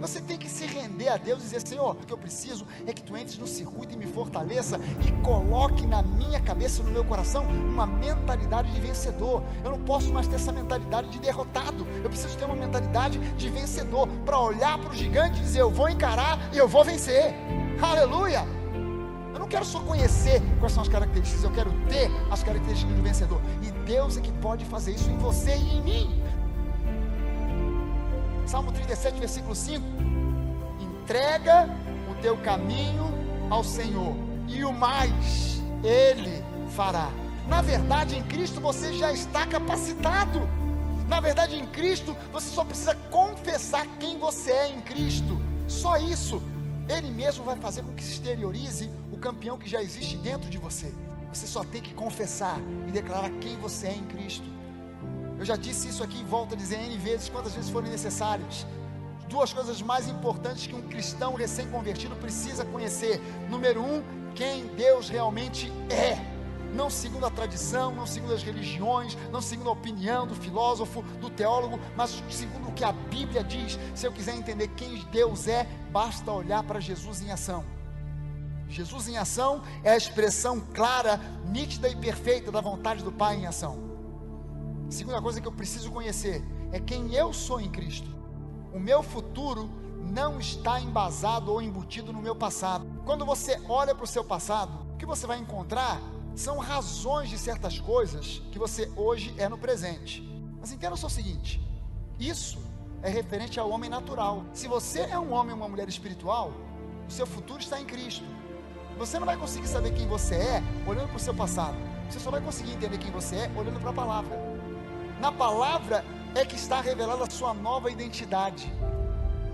Você tem que se render a Deus e dizer: Senhor, o que eu preciso é que tu entres no circuito e me fortaleça e coloque na minha cabeça e no meu coração uma mentalidade de vencedor. Eu não posso mais ter essa mentalidade de derrotado. Eu preciso ter uma mentalidade de vencedor, para olhar para o gigante e dizer: eu vou encarar e eu vou vencer. Aleluia! Eu não quero só conhecer quais são as características, eu quero ter as características do vencedor. E Deus é que pode fazer isso em você e em mim. Salmo 37, versículo 5: entrega o teu caminho ao Senhor, e o mais Ele fará. Na verdade, em Cristo você já está capacitado. Na verdade, em Cristo você só precisa confessar quem você é em Cristo. Só isso. Ele mesmo vai fazer com que se exteriorize o campeão que já existe dentro de você. Você só tem que confessar e declarar quem você é em Cristo. Eu já disse isso aqui e volto a dizer N vezes, quantas vezes forem necessárias. Duas coisas mais importantes que um cristão recém-convertido precisa conhecer. Número 1, quem Deus realmente é. Não segundo a tradição, não segundo as religiões, não segundo a opinião do filósofo, do teólogo, mas segundo o que a Bíblia diz. Se eu quiser entender quem Deus é, basta olhar para Jesus em ação. Jesus em ação é a expressão clara, nítida e perfeita da vontade do Pai em ação. Segunda coisa que eu preciso conhecer é quem eu sou em Cristo. O meu futuro não está embasado ou embutido no meu passado. Quando você olha para o seu passado, o que você vai encontrar são razões de certas coisas que você hoje é no presente. Mas entenda só o seguinte: isso é referente ao homem natural. Se você é um homem ou uma mulher espiritual, o seu futuro está em Cristo. Você não vai conseguir saber quem você é olhando para o seu passado. Você só vai conseguir entender quem você é olhando para a palavra. Na palavra é que está revelada a sua nova identidade.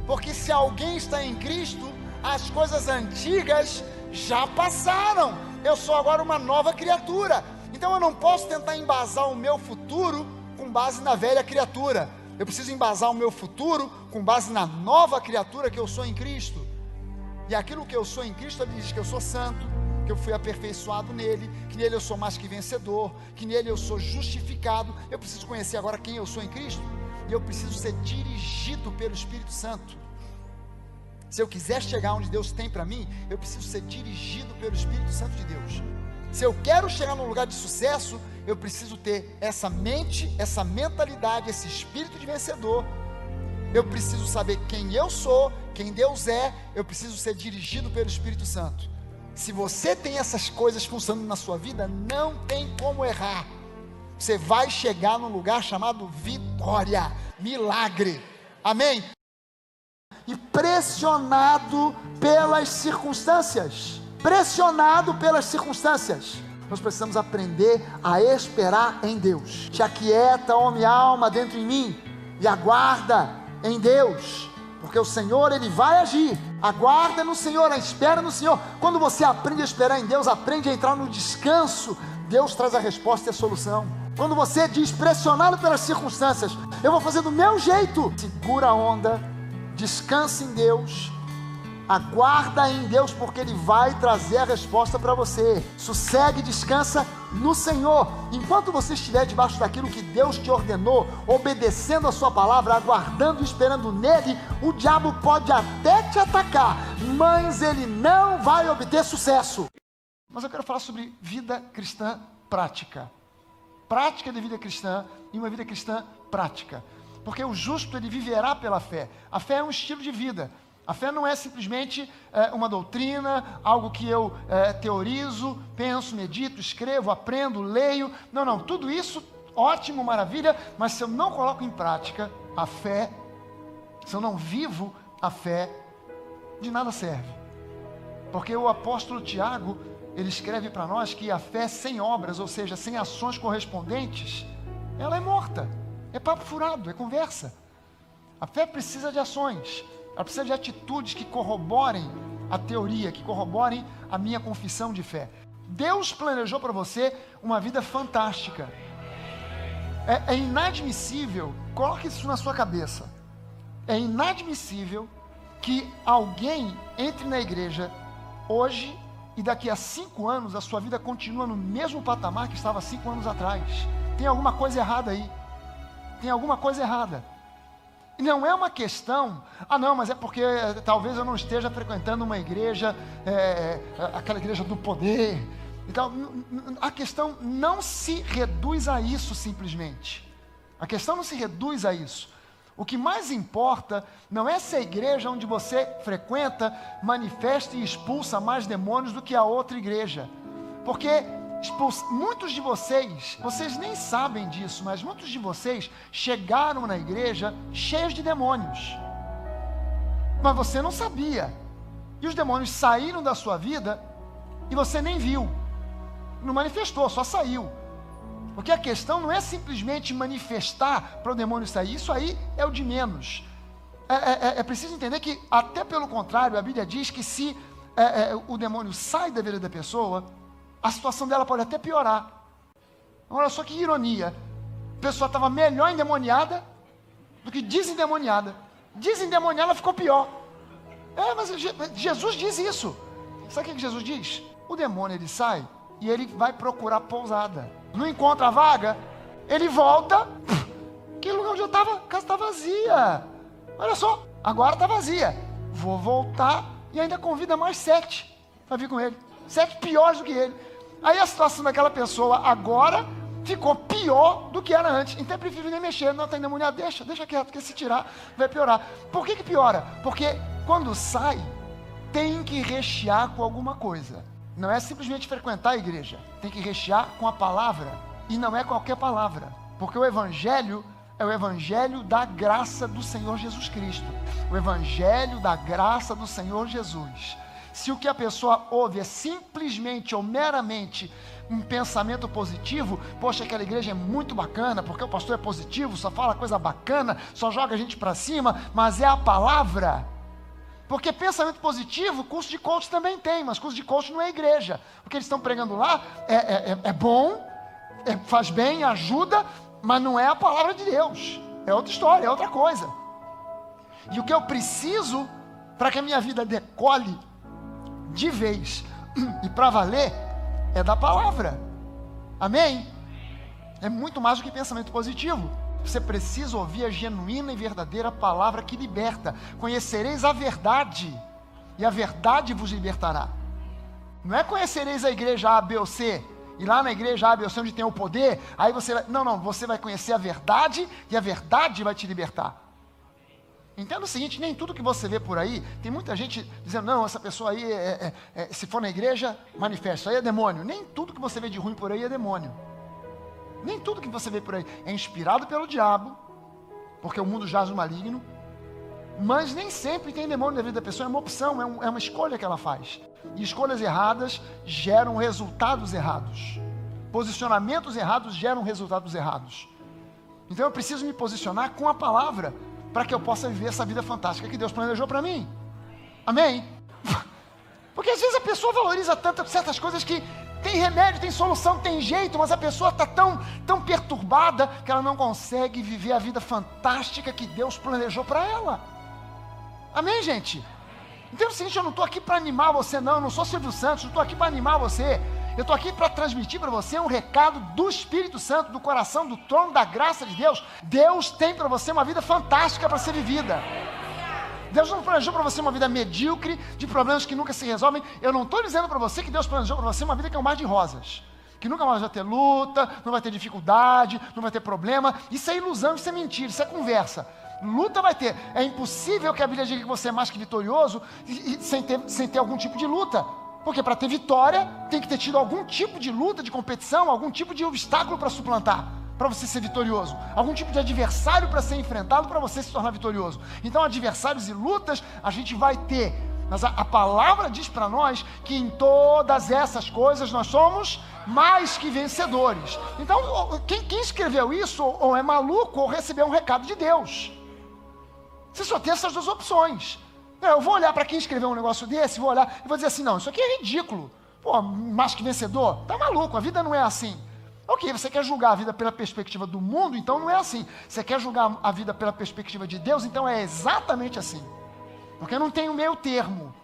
Porque se alguém está em Cristo, as coisas antigas já passaram. Eu sou agora uma nova criatura. Então eu não posso tentar embasar o meu futuro com base na velha criatura. Eu preciso embasar o meu futuro com base na nova criatura que eu sou em Cristo. E aquilo que eu sou em Cristo, ele diz que eu sou santo, que eu fui aperfeiçoado nele, que nele eu sou mais que vencedor, que nele eu sou justificado. Eu preciso conhecer agora quem eu sou em Cristo, e eu preciso ser dirigido pelo Espírito Santo. Se eu quiser chegar onde Deus tem para mim, eu preciso ser dirigido pelo Espírito Santo de Deus. Se eu quero chegar num lugar de sucesso, eu preciso ter essa mente, essa mentalidade, esse espírito de vencedor. Eu preciso saber quem eu sou, quem Deus é. Eu preciso ser dirigido pelo Espírito Santo. Se você tem essas coisas funcionando na sua vida, não tem como errar. Você vai chegar num lugar chamado vitória, milagre. Amém? E pressionado pelas circunstâncias. Pressionado pelas circunstâncias. Nós precisamos aprender a esperar em Deus. Te aquieta, ó minha alma, dentro em mim, e aguarda em Deus. Porque o Senhor, Ele vai agir. Aguarda no Senhor, espera no Senhor. Quando você aprende a esperar em Deus, aprende a entrar no descanso, Deus traz a resposta e a solução. Quando você diz, pressionado pelas circunstâncias, eu vou fazer do meu jeito, segura a onda, descansa em Deus, aguarda em Deus, porque Ele vai trazer a resposta para você. Sossegue e descansa no Senhor. Enquanto você estiver debaixo daquilo que Deus te ordenou, obedecendo a sua palavra, aguardando e esperando nele, o diabo pode até te atacar, mas ele não vai obter sucesso. Mas eu quero falar sobre vida cristã prática. Prática de vida cristã e uma vida cristã prática. Porque o justo, ele viverá pela fé. A fé é um estilo de vida. A fé não é simplesmente uma doutrina, algo que eu teorizo, penso, medito, escrevo, aprendo, leio. Não, não, tudo isso, ótimo, maravilha, mas se eu não coloco em prática a fé, se eu não vivo a fé, de nada serve. Porque o apóstolo Tiago, ele escreve para nós que a fé sem obras, ou seja, sem ações correspondentes, ela é morta, é papo furado, é conversa. A fé precisa de ações. Ela precisa de atitudes que corroborem a teoria, que corroborem a minha confissão de fé. Deus planejou para você uma vida fantástica. É inadmissível, coloque isso na sua cabeça. É inadmissível que alguém entre na igreja hoje e daqui a 5 anos a sua vida continua no mesmo patamar que estava 5 anos atrás. Tem alguma coisa errada aí. Tem alguma coisa errada. Não é uma questão, não, mas é porque talvez eu não esteja frequentando uma igreja, aquela igreja do poder. Então, a questão não se reduz a isso simplesmente. A questão não se reduz a isso. O que mais importa não é se a igreja onde você frequenta manifesta e expulsa mais demônios do que a outra igreja. Porque muitos de vocês nem sabem disso, mas muitos de vocês chegaram na igreja cheios de demônios. Mas você não sabia. E os demônios saíram da sua vida e você nem viu. Não manifestou, só saiu. Porque a questão não é simplesmente manifestar para o demônio sair. Isso aí é o de menos. É preciso entender que, até pelo contrário, a Bíblia diz que se o demônio sai da vida da pessoa, a situação dela pode até piorar. Olha só que ironia. A pessoa estava melhor endemoniada do que desendemoniada. Desendemoniada ficou pior. Mas Jesus diz isso. Sabe o que Jesus diz? O demônio ele sai e ele vai procurar pousada. Não encontra a vaga, ele volta. Aquele lugar onde eu estava, a casa está vazia. Olha só, agora está vazia. Vou voltar e ainda convida mais 7 para vir com ele. 7 piores do que ele. Aí a situação daquela pessoa agora ficou pior do que era antes. Então eu prefiro nem mexer. Não, está endemoniado, deixa quieto, porque se tirar vai piorar. Por que piora? Porque quando sai, tem que rechear com alguma coisa. Não é simplesmente frequentar a igreja. Tem que rechear com a palavra. E não é qualquer palavra. Porque o evangelho é o evangelho da graça do Senhor Jesus Cristo. O evangelho da graça do Senhor Jesus. Se o que a pessoa ouve é simplesmente ou meramente um pensamento positivo, poxa, aquela igreja é muito bacana, porque o pastor é positivo, só fala coisa bacana, só joga a gente para cima, mas é a palavra. Porque pensamento positivo, curso de coach também tem, mas curso de coach não é igreja. O que eles estão pregando lá é bom, faz bem, ajuda, mas não é a palavra de Deus. É outra história, é outra coisa. E o que eu preciso para que a minha vida decole de vez e para valer é da palavra. Amém? É muito mais do que pensamento positivo. Você precisa ouvir a genuína e verdadeira palavra que liberta. Conhecereis a verdade e a verdade vos libertará. Não é conhecereis a igreja A, B ou C, e lá na igreja A, B ou C onde tem o poder, aí você vai... Não, você vai conhecer a verdade e a verdade vai te libertar. Entenda o seguinte, nem tudo que você vê por aí, tem muita gente dizendo, não, essa pessoa aí, se for na igreja, manifesta, isso aí é demônio. Nem tudo que você vê de ruim por aí é demônio. Nem tudo que você vê por aí é inspirado pelo diabo, porque o mundo jaz no maligno, mas nem sempre tem demônio na vida da pessoa, é uma opção, é uma escolha que ela faz. E escolhas erradas geram resultados errados. Posicionamentos errados geram resultados errados. Então eu preciso me posicionar com a palavra, para que eu possa viver essa vida fantástica que Deus planejou para mim. Amém? Porque às vezes a pessoa valoriza tanto certas coisas que tem remédio, tem solução, tem jeito, mas a pessoa está tão perturbada que ela não consegue viver a vida fantástica que Deus planejou para ela. Amém, gente? Então é o seguinte, eu não estou aqui para animar você não, eu não sou Silvio Santos, não estou aqui para animar você. Eu estou aqui para transmitir para você um recado do Espírito Santo, do coração, do trono da graça de Deus. Deus tem para você uma vida fantástica para ser vivida. Deus não planejou para você uma vida medíocre, de problemas que nunca se resolvem. Eu não estou dizendo para você que Deus planejou para você uma vida que é um mar de rosas. Que nunca mais vai ter luta, não vai ter dificuldade, não vai ter problema. Isso é ilusão, isso é mentira, isso é conversa. Luta vai ter. É impossível que a Bíblia diga que você é mais que vitorioso sem ter algum tipo de luta. Porque para ter vitória, tem que ter tido algum tipo de luta, de competição, algum tipo de obstáculo para suplantar, para você ser vitorioso. Algum tipo de adversário para ser enfrentado, para você se tornar vitorioso. Então, adversários e lutas, a gente vai ter. Mas a palavra diz para nós que em todas essas coisas nós somos mais que vencedores. Então, quem escreveu isso, ou é maluco, ou recebeu um recado de Deus. Você só tem essas duas opções. Eu vou olhar para quem escreveu um negócio desse, vou olhar e vou dizer assim, não, isso aqui é ridículo. Pô, mais que vencedor? Tá maluco, a vida não é assim. Ok, você quer julgar a vida pela perspectiva do mundo, então não é assim. Você quer julgar a vida pela perspectiva de Deus, então é exatamente assim. Porque não tem um meio termo.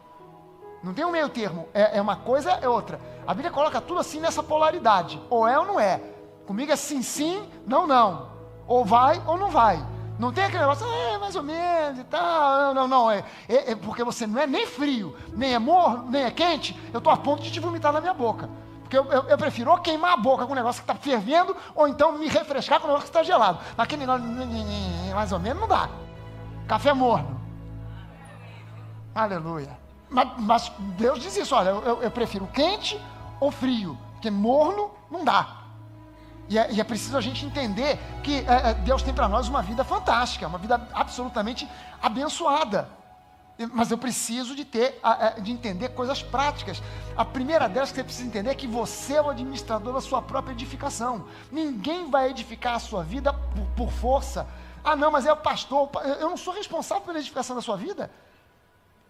Não tem um meio termo. É uma coisa, é outra. A Bíblia coloca tudo assim nessa polaridade. Ou é ou não é. Comigo é sim, sim, não, não. Ou vai ou não vai. Não tem aquele negócio, mais ou menos e tal. Não. É porque você não é nem frio, nem é morno, nem é quente. Eu estou a ponto de te vomitar na minha boca. Porque eu prefiro ou queimar a boca com um negócio que está fervendo, ou então me refrescar com um negócio que está gelado. Mas aquele negócio, mais ou menos, não dá. Café morno. Aleluia. Mas Deus diz isso, olha, eu prefiro quente ou frio, porque morno não dá. E é preciso a gente entender que Deus tem para nós uma vida fantástica, uma vida absolutamente abençoada. Mas eu preciso de entender coisas práticas. A primeira delas que você precisa entender é que você é o administrador da sua própria edificação. Ninguém vai edificar a sua vida por força. Ah não, mas é o pastor, eu não sou responsável pela edificação da sua vida.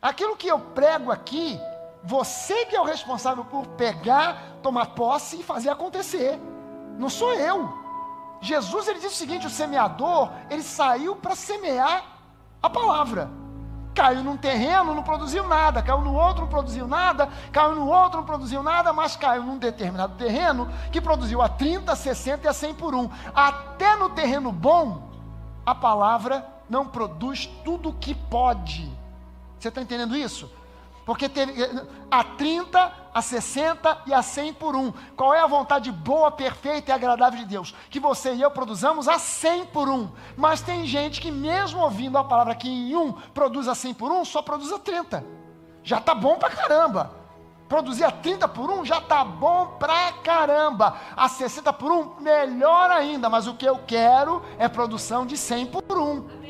Aquilo que eu prego aqui, você que é o responsável por pegar, tomar posse e fazer acontecer. Não sou eu. Jesus, ele diz o seguinte, o semeador, ele saiu para semear a palavra. Caiu num terreno, não produziu nada, caiu no outro, não produziu nada, caiu no outro, não produziu nada, mas caiu num determinado terreno que produziu a 30, 60 e a 100 por 1. Até no terreno bom, a palavra não produz tudo o que pode. Você está entendendo isso? Porque teve a 30, a 60 e a 100 por 1. Qual é a vontade boa, perfeita e agradável de Deus? Que você e eu produzamos a 100 por 1. Mas tem gente que mesmo ouvindo a palavra que em um produz a 100 por 1, só produz a 30. Já está bom pra caramba. Produzir a 30 por 1 já está bom pra caramba. A 60 por 1, melhor ainda. Mas o que eu quero é produção de 100 por 1.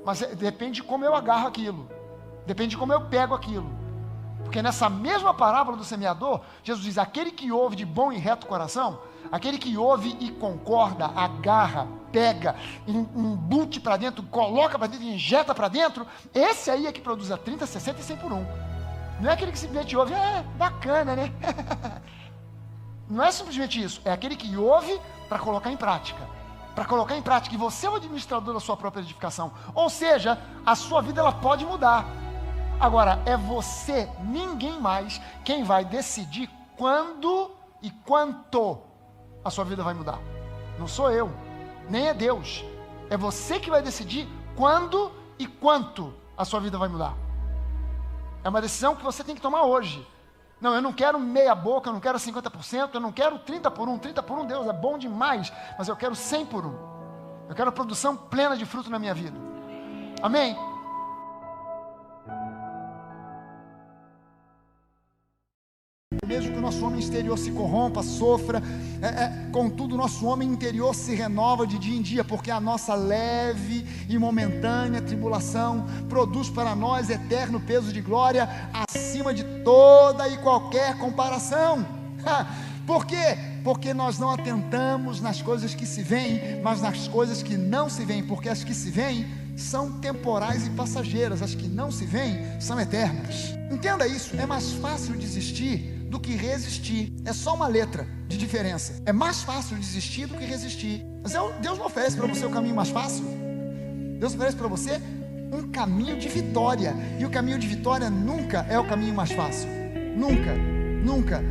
Mas depende de como eu agarro aquilo. Depende de como eu pego aquilo. Porque nessa mesma parábola do semeador, Jesus diz, aquele que ouve de bom e reto coração, aquele que ouve e concorda, agarra, pega, embute para dentro, coloca para dentro, injeta para dentro, esse aí é que produz a 30, 60 e 100 por 1. Não é aquele que simplesmente ouve, bacana, né? Não é simplesmente isso, é aquele que ouve para colocar em prática. Para colocar em prática, e você é o administrador da sua própria edificação. Ou seja, a sua vida ela pode mudar. Agora, é você, ninguém mais, quem vai decidir quando e quanto a sua vida vai mudar. Não sou eu, nem é Deus. É você que vai decidir quando e quanto a sua vida vai mudar. É uma decisão que você tem que tomar hoje. Não, eu não quero meia boca, eu não quero 50%, eu não quero 30 por 1. 30 por 1, Deus, é bom demais, mas eu quero 100 por 1. Eu quero produção plena de fruto na minha vida. Amém? Mesmo que o nosso homem exterior se corrompa, sofra, contudo o nosso homem interior se renova de dia em dia, porque a nossa leve e momentânea tribulação produz para nós eterno peso de glória, acima de toda e qualquer comparação. Por quê? Porque nós não atentamos nas coisas que se veem, mas nas coisas que não se veem, porque as que se veem são temporais e passageiras, as que não se veem são eternas. Entenda isso, é mais fácil desistir do que resistir. É só uma letra de diferença. É mais fácil desistir do que resistir. Mas Deus não oferece para você o caminho mais fácil. Deus oferece para você um caminho de vitória. E o caminho de vitória nunca é o caminho mais fácil. Nunca, nunca.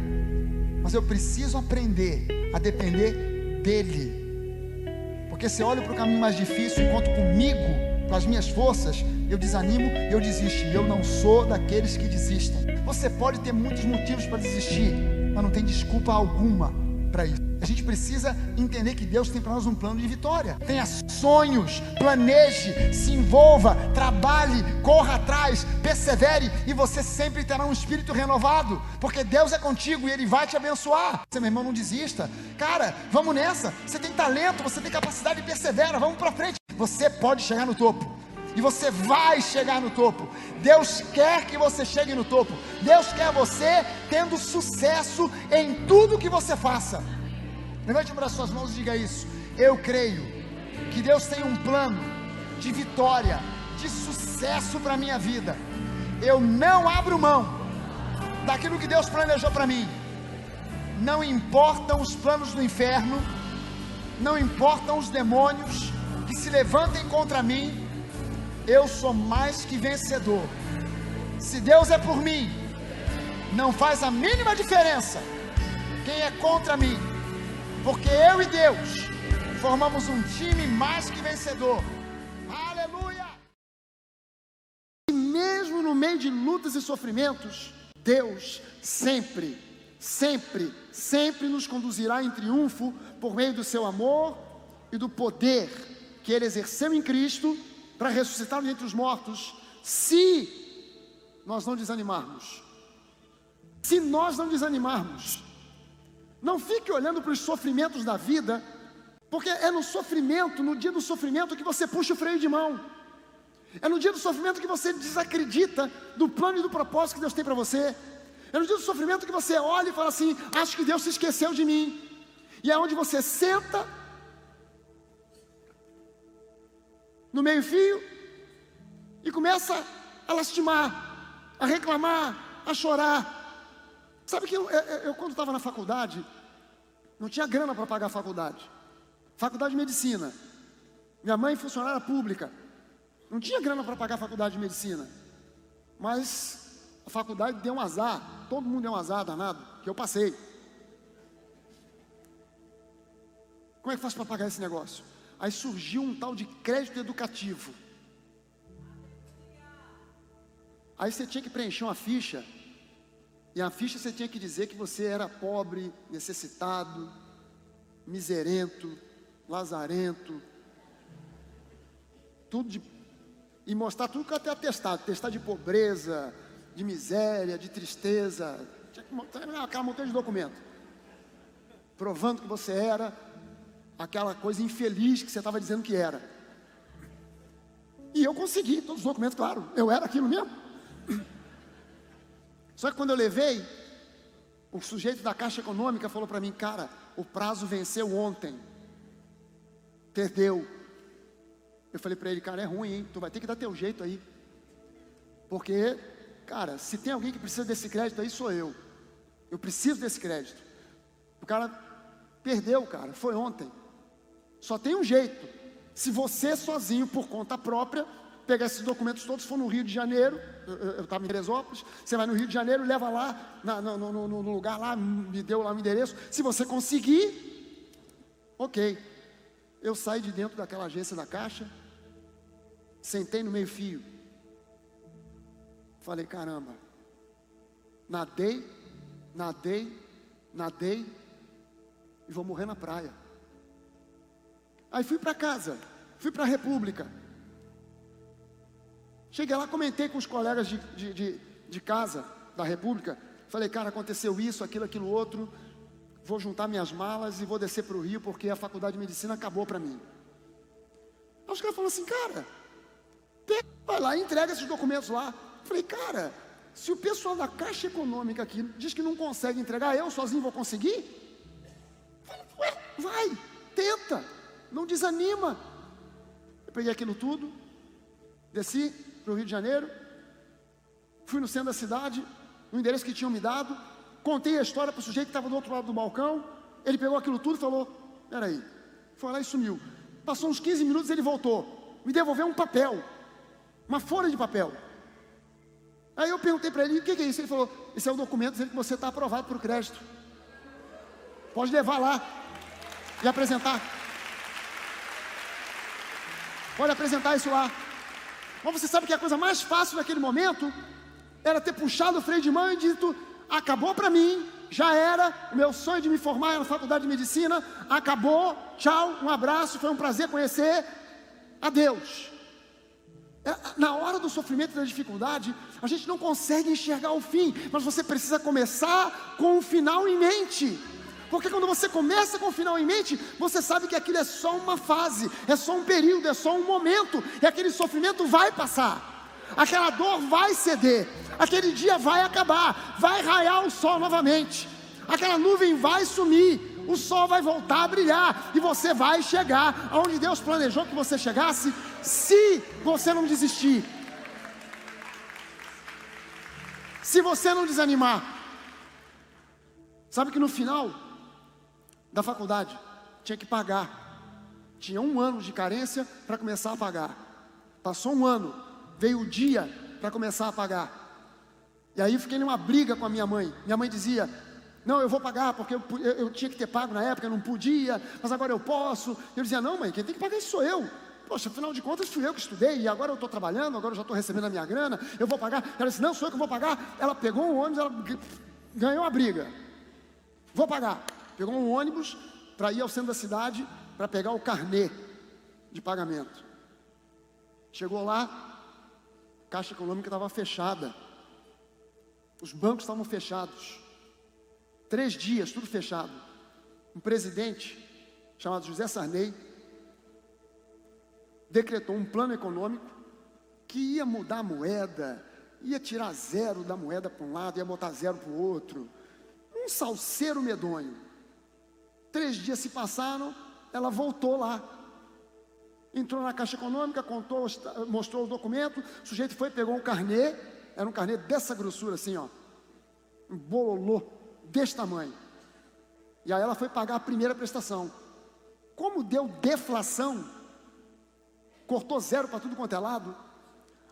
Mas eu preciso aprender a depender dEle. Porque se eu olho para o caminho mais difícil e conto comigo, com as minhas forças, eu desanimo, eu desisto. E eu não sou daqueles que desistem. Você pode ter muitos motivos para desistir, mas não tem desculpa alguma para isso. A gente precisa entender que Deus tem para nós um plano de vitória. Tenha sonhos, planeje, se envolva, trabalhe, corra atrás, persevere, e você sempre terá um espírito renovado, porque Deus é contigo e Ele vai te abençoar. Você, meu irmão, não desista. Cara, vamos nessa. Você tem talento, você tem capacidade, persevera, vamos para frente. Você pode chegar no topo. E você vai chegar no topo. Deus quer que você chegue no topo. Deus quer você tendo sucesso em tudo que você faça. Levante para as suas mãos e diga isso. Eu creio que Deus tem um plano de vitória, de sucesso para a minha vida. Eu não abro mão daquilo que Deus planejou para mim. Não importam os planos do inferno, não importam os demônios que se levantem contra mim. Eu sou mais que vencedor. Se Deus é por mim, não faz a mínima diferença quem é contra mim, porque eu e Deus formamos um time mais que vencedor. Aleluia! E mesmo no meio de lutas e sofrimentos, Deus sempre nos conduzirá em triunfo por meio do seu amor e do poder que Ele exerceu em Cristo para ressuscitar dentre os mortos, se nós não desanimarmos. Se nós não desanimarmos. Não fique olhando para os sofrimentos da vida, porque é no sofrimento, no dia do sofrimento, que você puxa o freio de mão. É no dia do sofrimento que você desacredita do plano e do propósito que Deus tem para você. É no dia do sofrimento que você olha e fala assim: acho que Deus se esqueceu de mim. E é onde você senta no meio-fio e começa a lastimar, a reclamar, a chorar. Sabe que eu quando estava na faculdade, não tinha grana para pagar a faculdade. Faculdade de medicina. Minha mãe funcionária pública. Não tinha grana para pagar a faculdade de medicina. Mas a faculdade deu um azar. Todo mundo deu um azar danado, que eu passei. Como é que faz para pagar esse negócio? Aí surgiu um tal de crédito educativo. Aí você tinha que preencher uma ficha. E a ficha você tinha que dizer que você era pobre, necessitado, miserento, lazarento, tudo de, e mostrar tudo que até atestado de pobreza, de miséria, de tristeza, tinha que mostrar aquela montanha de documento, provando que você era aquela coisa infeliz que você estava dizendo que era. E eu consegui todos os documentos, claro, eu era aquilo mesmo. Só que quando eu levei, o sujeito da Caixa Econômica falou para mim: cara, o prazo venceu ontem, perdeu. Eu falei para ele: cara, é ruim, hein? Tu vai ter que dar teu jeito aí, porque, cara, se tem alguém que precisa desse crédito aí, sou eu. Eu preciso desse crédito. O cara perdeu, cara, foi ontem. Só tem um jeito: se você sozinho, por conta própria, pegar esses documentos todos, for no Rio de Janeiro, eu estava em Teresópolis, você vai no Rio de Janeiro, leva lá, no lugar lá, me deu lá o endereço. Se você conseguir, ok. Eu saí de dentro daquela agência da Caixa, sentei no meio-fio, falei: caramba, nadei, e vou morrer na praia. Aí fui para casa, fui para a República. Cheguei lá, comentei com os colegas de casa, da República. Falei: cara, aconteceu isso, aquilo outro. Vou juntar minhas malas e vou descer para o Rio, porque a faculdade de medicina acabou para mim. Aí os caras falaram assim: cara, vai lá e entrega esses documentos lá. Falei: cara, se o pessoal da Caixa Econômica aqui diz que não consegue entregar, eu sozinho vou conseguir? Falei: ué, vai, tenta, não desanima. Eu peguei aquilo tudo, desci para o Rio de Janeiro, fui no centro da cidade, no endereço que tinham me dado, contei a história para o sujeito que estava do outro lado do balcão. Ele pegou aquilo tudo e falou: peraí, foi lá e sumiu. Passou uns 15 minutos, ele voltou, me devolveu um papel, uma folha de papel. Aí eu perguntei para ele: o que é isso? Ele falou: esse é o documento dizendo que você está aprovado para o crédito, pode levar lá e apresentar, pode apresentar isso lá. Mas você sabe que a coisa mais fácil naquele momento era ter puxado o freio de mão e dito: acabou para mim, já era, o meu sonho de me formar na faculdade de medicina acabou, tchau, um abraço, foi um prazer conhecer, adeus. Na hora do sofrimento e da dificuldade, a gente não consegue enxergar o fim, mas você precisa começar com o final em mente. Porque quando você começa com o final em mente, você sabe que aquilo é só uma fase, é só um período, é só um momento, e aquele sofrimento vai passar, aquela dor vai ceder, aquele dia vai acabar, vai raiar o sol novamente, aquela nuvem vai sumir, o sol vai voltar a brilhar, e você vai chegar aonde Deus planejou que você chegasse, se você não desistir, se você não desanimar. Sabe que no final da faculdade tinha que pagar, tinha 1 ano de carência para começar a pagar. Passou 1 ano, veio o dia para começar a pagar. E aí fiquei numa briga com a minha mãe. Minha mãe dizia: Não, eu vou pagar, porque eu tinha que ter pago na época, eu não podia, mas agora eu posso. Eu dizia, não, mãe, quem tem que pagar isso sou eu. Poxa, afinal de contas fui eu que estudei, e agora eu estou trabalhando, agora eu já estou recebendo a minha grana, eu vou pagar. Ela disse, não, sou eu que vou pagar. Ela pegou um ônibus, ela ganhou a briga. Vou pagar. Pegou um ônibus para ir ao centro da cidade, para pegar o carnê de pagamento. Chegou lá, a Caixa Econômica estava fechada. Os bancos estavam fechados. 3 dias, tudo fechado. Um presidente, chamado José Sarney, decretou um plano econômico que ia mudar a moeda, ia tirar 0 da moeda para um lado, ia botar 0 para o outro. Um salseiro medonho. 3 dias se passaram, ela voltou lá. Entrou na Caixa Econômica, contou, mostrou o documento, o sujeito foi, pegou um carnê, era um carnê dessa grossura assim, ó, um bololô, desse tamanho. E aí ela foi pagar a primeira prestação. Como deu deflação, cortou 0 para tudo quanto é lado,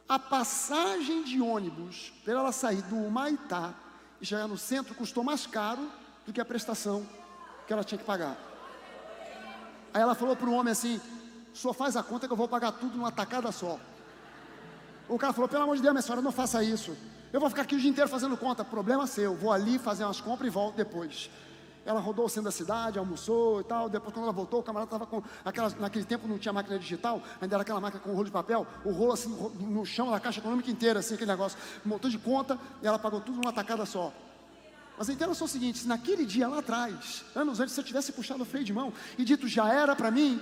a passagem de ônibus, para ela sair do Humaitá e chegar no centro, custou mais caro do que a prestação que ela tinha que pagar. Aí ela falou para o homem assim, o senhor faz a conta que eu vou pagar tudo numa tacada só. O cara falou, pelo amor de Deus, minha senhora, não faça isso. Eu vou ficar aqui o dia inteiro fazendo conta, problema seu, vou ali fazer umas compras e volto depois. Ela rodou o centro da cidade, almoçou e tal, depois quando ela voltou, o camarada estava com naquele tempo não tinha máquina digital, ainda era aquela máquina com rolo de papel, o rolo assim, no chão da Caixa Econômica inteira, assim, aquele negócio, um montão de conta, e ela pagou tudo numa tacada só. Mas entenda só o seguinte, se naquele dia lá atrás, anos antes, se eu tivesse puxado o freio de mão e dito já era para mim,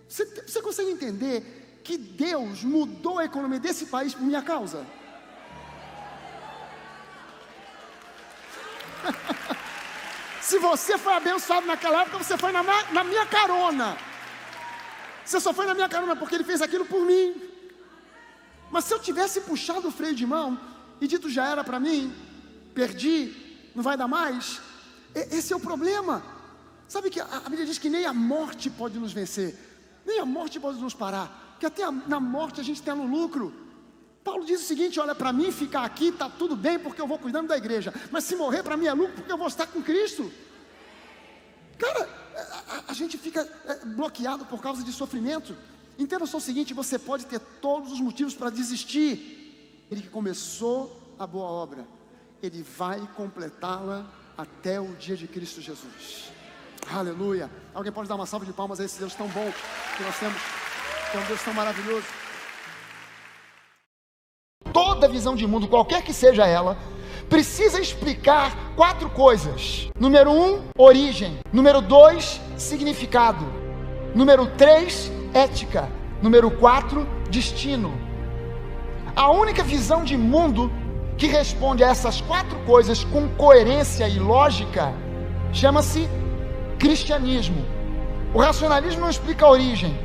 você consegue entender que Deus mudou a economia desse país por minha causa? Se você foi abençoado naquela época, você foi na minha carona. Você só foi na minha carona porque Ele fez aquilo por mim. Mas se eu tivesse puxado o freio de mão e dito já era para mim, perdi, não vai dar mais, esse é o problema. Sabe que a Bíblia diz que nem a morte pode nos vencer, nem a morte pode nos parar, que até na morte a gente tem no lucro. Paulo diz o seguinte, olha, para mim ficar aqui está tudo bem porque eu vou cuidando da igreja, mas se morrer para mim é lucro porque eu vou estar com Cristo. Cara, a gente fica bloqueado por causa de sofrimento. Entenda só o seguinte, você pode ter todos os motivos para desistir. Ele que começou a boa obra, Ele vai completá-la até o dia de Cristo Jesus. Aleluia. Alguém pode dar uma salva de palmas a esse Deus tão bom que nós temos, que é um Deus tão maravilhoso. Toda visão de mundo, qualquer que seja ela, precisa explicar 4 coisas. Número 1, origem. Número 2, significado. Número 3, ética. Número 4, destino. A única visão de mundo que responde a essas 4 coisas com coerência e lógica chama-se cristianismo. O racionalismo não explica a origem.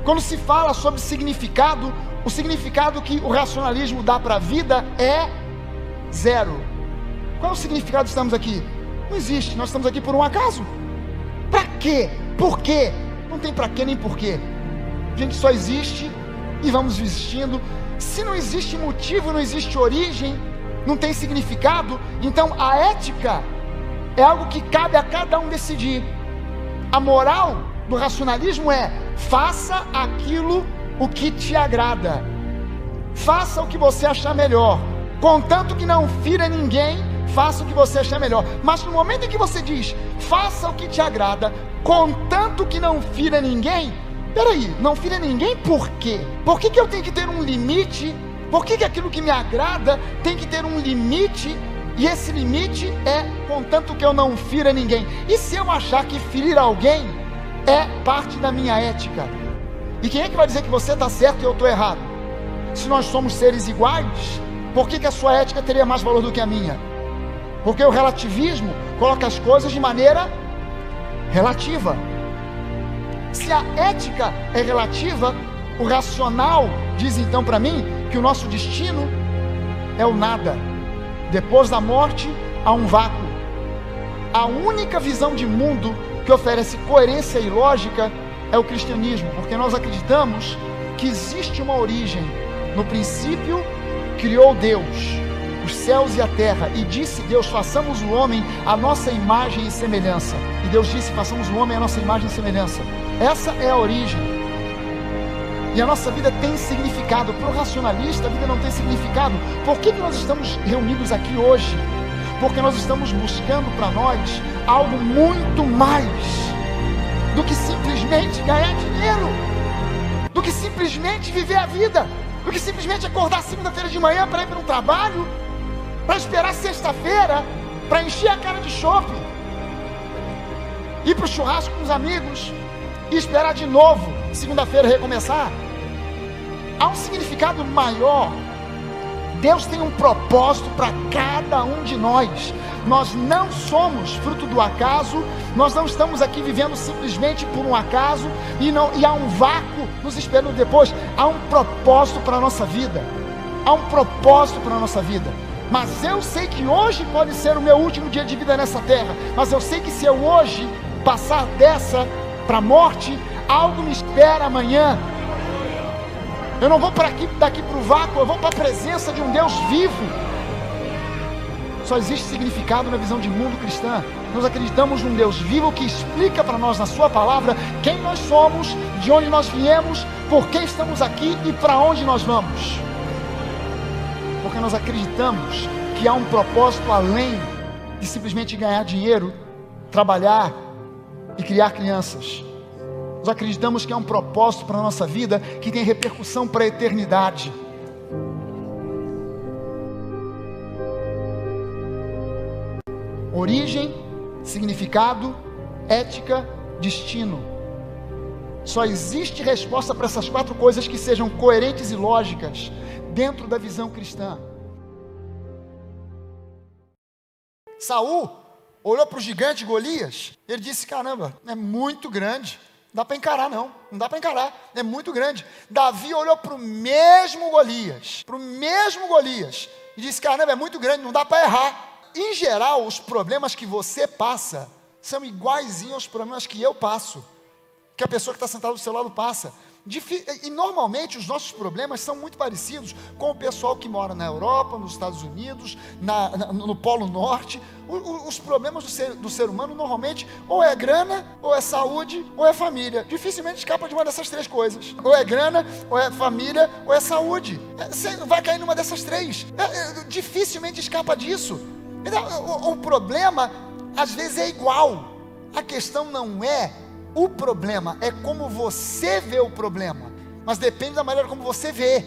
Quando se fala sobre significado, o significado que o racionalismo dá para a vida é 0. Qual é o significado que estamos aqui? Não existe, nós estamos aqui por um acaso. Para quê? Por quê? Não tem para quê nem por quê. A gente só existe e vamos existindo. Se não existe motivo, não existe origem, não tem significado, então a ética é algo que cabe a cada um decidir. A moral do racionalismo é: faça aquilo o que te agrada, faça o que você achar melhor, contanto que não fira ninguém, faça o que você achar melhor. Mas no momento em que você diz, faça o que te agrada, contanto que não fira ninguém, peraí, não fira ninguém por quê? Por que eu tenho que ter um limite? Por que aquilo que me agrada tem que ter um limite? E esse limite é contanto que eu não fira ninguém. E se eu achar que ferir alguém é parte da minha ética? E quem é que vai dizer que você está certo e eu estou errado? Se nós somos seres iguais, por que a sua ética teria mais valor do que a minha? Porque o relativismo coloca as coisas de maneira relativa. Se a ética é relativa, o racional diz então para mim que o nosso destino é o nada. Depois da morte há um vácuo. A única visão de mundo que oferece coerência e lógica é o cristianismo, porque nós acreditamos que existe uma origem. No princípio criou Deus os céus e a terra, e disse Deus, façamos o homem à nossa imagem e semelhança. E Deus disse, façamos o homem à nossa imagem e semelhança. Essa é a origem. E a nossa vida tem significado. Para o racionalista, a vida não tem significado. Por que nós estamos reunidos aqui hoje? Porque nós estamos buscando para nós algo muito mais do que simplesmente ganhar dinheiro, do que simplesmente viver a vida, do que simplesmente acordar segunda-feira de manhã para ir para um trabalho, para esperar sexta-feira, para encher a cara de chope, ir para o churrasco com os amigos e esperar de novo segunda-feira recomeçar. Há um significado maior. Deus tem um propósito para cada um de nós. Nós não somos fruto do acaso. Nós não estamos aqui vivendo simplesmente por um acaso e há um vácuo nos esperando depois. Há um propósito para a nossa vida. Há um propósito para a nossa vida. Mas eu sei que hoje pode ser o meu último dia de vida nessa terra. Mas eu sei que se eu hoje passar dessa para a morte, algo me espera amanhã. Eu não vou daqui para o vácuo, eu vou para a presença de um Deus vivo. Só existe significado na visão de mundo cristã. Nós acreditamos num Deus vivo que explica para nós na sua palavra quem nós somos, de onde nós viemos, por que estamos aqui e para onde nós vamos. Porque nós acreditamos que há um propósito além de simplesmente ganhar dinheiro, trabalhar e criar crianças. Nós acreditamos que há um propósito para a nossa vida que tem repercussão para a eternidade. Origem, significado, ética, destino. Só existe resposta para essas 4 coisas que sejam coerentes e lógicas dentro da visão cristã. Saul olhou para o gigante Golias, ele disse, caramba, é muito grande. Não dá para encarar não dá para encarar, é muito grande. Davi olhou para o mesmo Golias, e disse, caramba, é muito grande, não dá para errar. Em geral, os problemas que você passa, são iguaizinhos aos problemas que eu passo, que a pessoa que está sentada do seu lado passa. E normalmente os nossos problemas são muito parecidos com o pessoal que mora na Europa, nos Estados Unidos, no Polo Norte. Os problemas do ser humano normalmente ou é grana, ou é saúde, ou é família. Dificilmente escapa de uma dessas 3 coisas. Ou é grana, ou é família, ou é saúde. Você vai cair numa dessas 3. Dificilmente escapa disso. Então, o problema às vezes é igual. A questão não é o problema, é como você vê o problema. Mas depende da maneira como você vê.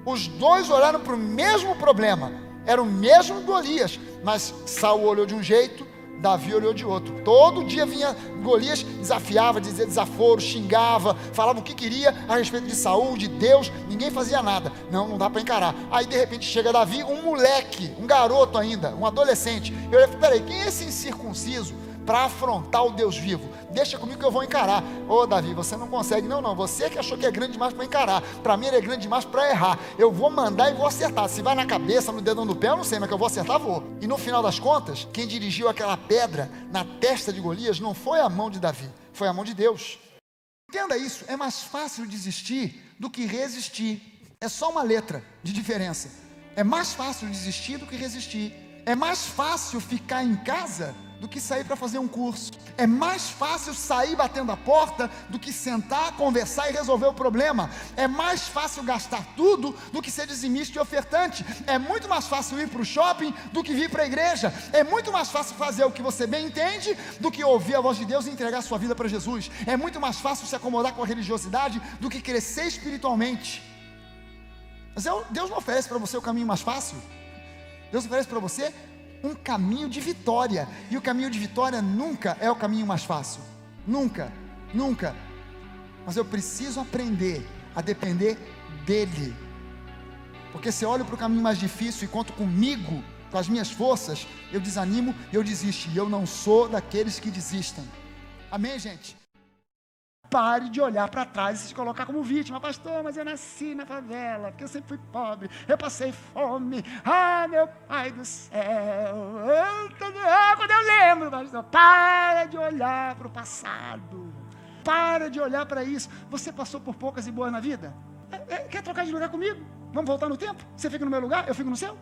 Os dois olharam para o mesmo problema. Era o mesmo Golias, mas Saul olhou de um jeito, Davi olhou de outro. Todo dia vinha Golias, desafiava, dizia desaforo, xingava, falava o que queria a respeito de Saul, de Deus. Ninguém fazia nada. Não dá para encarar. Aí de repente chega Davi, um moleque, um garoto ainda, um adolescente. Eu falei, peraí, quem é esse incircunciso para afrontar o Deus vivo? Deixa comigo que eu vou encarar. Ô Davi, você não consegue. Não, você que achou que é grande demais para encarar. Para mim ele é grande demais para errar. Eu vou mandar e vou acertar. Se vai na cabeça, no dedão do pé, eu não sei, mas que eu vou acertar, vou. E no final das contas, quem dirigiu aquela pedra na testa de Golias não foi a mão de Davi, foi a mão de Deus. Entenda isso, é mais fácil desistir do que resistir. É só uma letra de diferença. É mais fácil desistir do que resistir. É mais fácil ficar em casa do que sair para fazer um curso. É mais fácil sair batendo a porta do que sentar, conversar e resolver o problema. É mais fácil gastar tudo do que ser dizimista e ofertante. É muito mais fácil ir para o shopping do que vir para a igreja. É muito mais fácil fazer o que você bem entende do que ouvir a voz de Deus e entregar sua vida para Jesus. É muito mais fácil se acomodar com a religiosidade do que crescer espiritualmente. Mas Deus não oferece para você o caminho mais fácil. Deus oferece para você um caminho de vitória. E o caminho de vitória nunca é o caminho mais fácil. Nunca. Mas eu preciso aprender a depender dEle. Porque se eu olho para o caminho mais difícil e conto comigo, com as minhas forças, eu desanimo, eu desisto. E eu não sou daqueles que desistem. Amém, gente? Pare de olhar para trás e se colocar como vítima. Pastor, mas eu nasci na favela, porque eu sempre fui pobre, eu passei fome. Meu pai do céu. Quando eu lembro, pastor, para de olhar para o passado. Para de olhar para isso. Você passou por poucas e boas na vida? Quer trocar de lugar comigo? Vamos voltar no tempo? Você fica no meu lugar, eu fico no seu?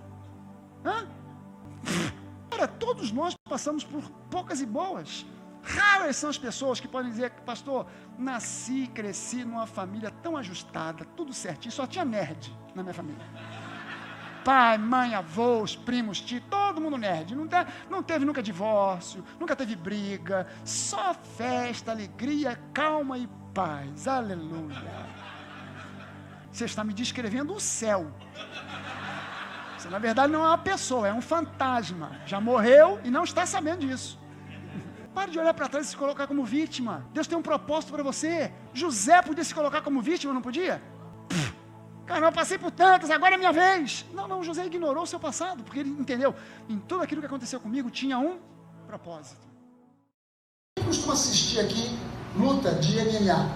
Cara, todos nós passamos por poucas e boas. Raras são as pessoas que podem dizer, pastor, nasci, cresci numa família tão ajustada, tudo certinho, só tinha nerd na minha família. Pai, mãe, avós, primos, tio, todo mundo nerd. Não teve nunca divórcio, nunca teve briga, só festa, alegria, calma e paz. Aleluia. Você está me descrevendo o céu. Você, na verdade, não é uma pessoa, é um fantasma. Já morreu e não está sabendo disso. Pare de olhar para trás e se colocar como vítima. Deus tem um propósito para você. José podia se colocar como vítima, não podia? Cara, eu passei por tantas, agora é minha vez. Não, José ignorou o seu passado, porque ele entendeu. Em tudo aquilo que aconteceu comigo, tinha um propósito. Quem costuma assistir aqui luta de MMA?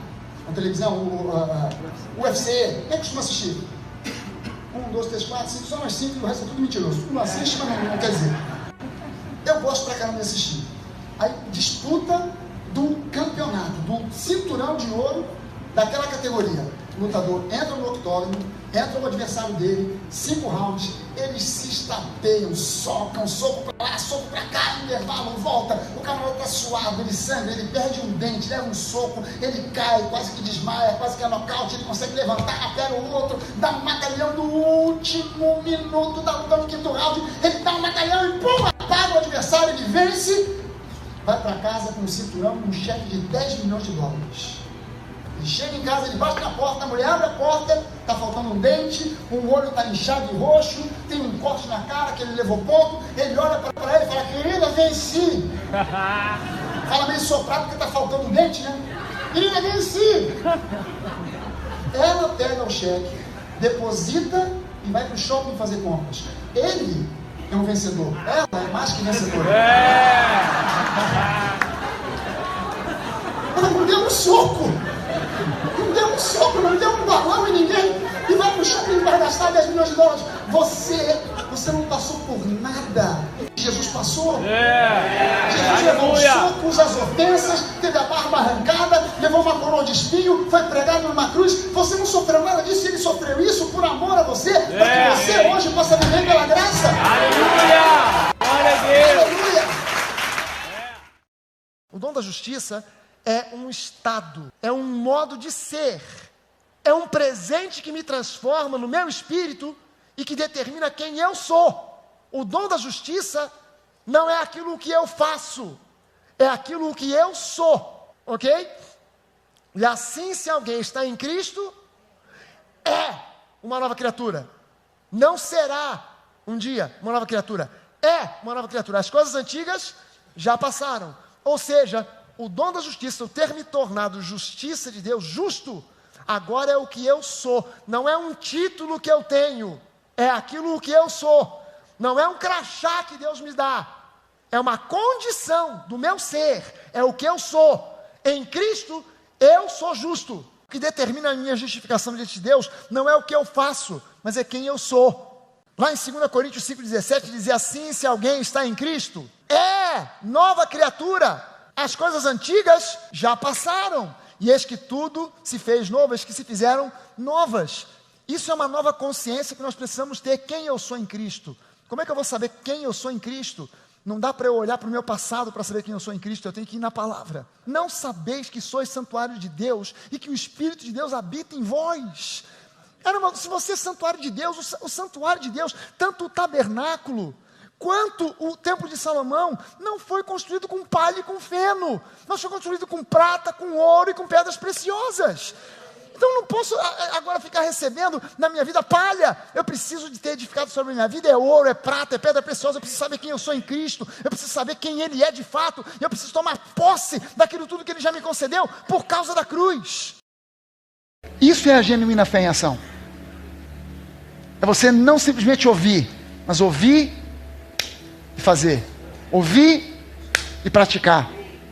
Na televisão, UFC? Quem costuma assistir? 1, 2, 3, 4, 5, só mais 5, o resto é tudo mentiroso. Não assiste, mas não quer dizer. Eu gosto pra caramba de assistir. Aí, disputa do campeonato, do cinturão de ouro daquela categoria. O lutador entra no octógono, entra o adversário dele, 5 rounds, eles se estapeiam, socam, soco pra lá, soco pra cá, intervalo, volta, o camarada tá suado, ele sangra, ele perde um dente, leva um soco, ele cai, quase que desmaia, quase que é nocaute, ele consegue levantar, pega o outro, dá um matalhão no último minuto da luta no 5º round, ele dá um matalhão e pum, apaga o adversário, ele vence, vai pra casa com um cinturão, um cheque de 10 milhões de dólares. Ele chega em casa, ele bate na porta, a mulher abre a porta, tá faltando um dente, um olho tá inchado e roxo, tem um corte na cara que ele levou ponto, ele olha para ela e fala, querida, venci. Fala meio soprado porque tá faltando um dente, né? Querida, venci. Ela pega o cheque, deposita e vai pro shopping fazer compras. Ele é um vencedor, ela é mais que vencedora. Ela não deu um soco. Não deu um soco, não deu um balão em ninguém e vai pro shopping para gastar 10 milhões de dólares. Você não passou por nada. Jesus passou. Jesus levou os socos, as ofensas, teve a barba arrancada, levou uma coroa de espinho, foi pregado numa cruz. Você não sofreu nada disso, ele sofreu isso por amor a você, para que você hoje possa viver pela graça. Aleluia! Glória a Deus! Aleluia! O dom da justiça é um estado, é um modo de ser, é um presente que me transforma no meu espírito e que determina quem eu sou. O dom da justiça não é aquilo que eu faço, é aquilo que eu sou, ok? E assim, se alguém está em Cristo, é uma nova criatura. Não será um dia uma nova criatura, é uma nova criatura. As coisas antigas já passaram, ou seja, o dom da justiça, o ter me tornado justiça de Deus, justo, agora é o que eu sou. Não é um título que eu tenho, é aquilo que eu sou. Não é um crachá que Deus me dá, é uma condição do meu ser, é o que eu sou. Em Cristo, eu sou justo. O que determina a minha justificação diante de Deus não é o que eu faço, mas é quem eu sou. Lá em 2 Coríntios 5,17 dizia assim, se alguém está em Cristo, é nova criatura. As coisas antigas já passaram, e eis que tudo se fez novo, eis que se fizeram novas. Isso é uma nova consciência que nós precisamos ter, quem eu sou em Cristo. Como é que eu vou saber quem eu sou em Cristo? Não dá para eu olhar para o meu passado para saber quem eu sou em Cristo, eu tenho que ir na palavra. Não sabeis que sois santuário de Deus, e que o Espírito de Deus habita em vós. Se você é santuário de Deus, o santuário de Deus, tanto o tabernáculo, quanto o templo de Salomão, não foi construído com palha e com feno, mas foi construído com prata, com ouro e com pedras preciosas. Então eu não posso agora ficar recebendo na minha vida palha. Eu preciso de ter edificado sobre a minha vida, é ouro, é prata, é pedra preciosa. Eu preciso saber quem eu sou em Cristo, eu preciso saber quem Ele é de fato, eu preciso tomar posse daquilo tudo que Ele já me concedeu por causa da cruz. Isso é a genuína fé em ação. É você não simplesmente ouvir, mas ouvir e fazer, ouvir e praticar,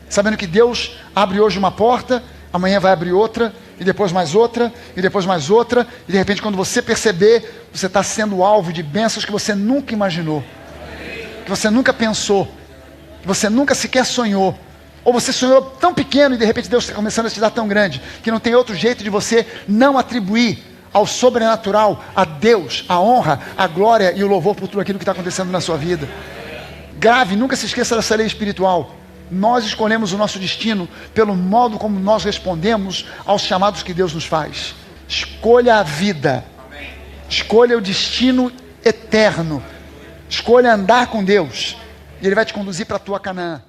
sabendo que Deus abre hoje uma porta, amanhã vai abrir outra, e depois mais outra, e depois mais outra, e de repente quando você perceber, você está sendo alvo de bênçãos que você nunca imaginou, que você nunca pensou, que você nunca sequer sonhou, ou você sonhou tão pequeno e de repente Deus está começando a te dar tão grande, que não tem outro jeito de você não atribuir ao sobrenatural, a Deus, a honra, a glória e o louvor por tudo aquilo que está acontecendo na sua vida. Grave, nunca se esqueça dessa lei espiritual. Nós escolhemos o nosso destino pelo modo como nós respondemos aos chamados que Deus nos faz. Escolha a vida. Escolha o destino eterno. Escolha andar com Deus. E Ele vai te conduzir para a tua Canaã.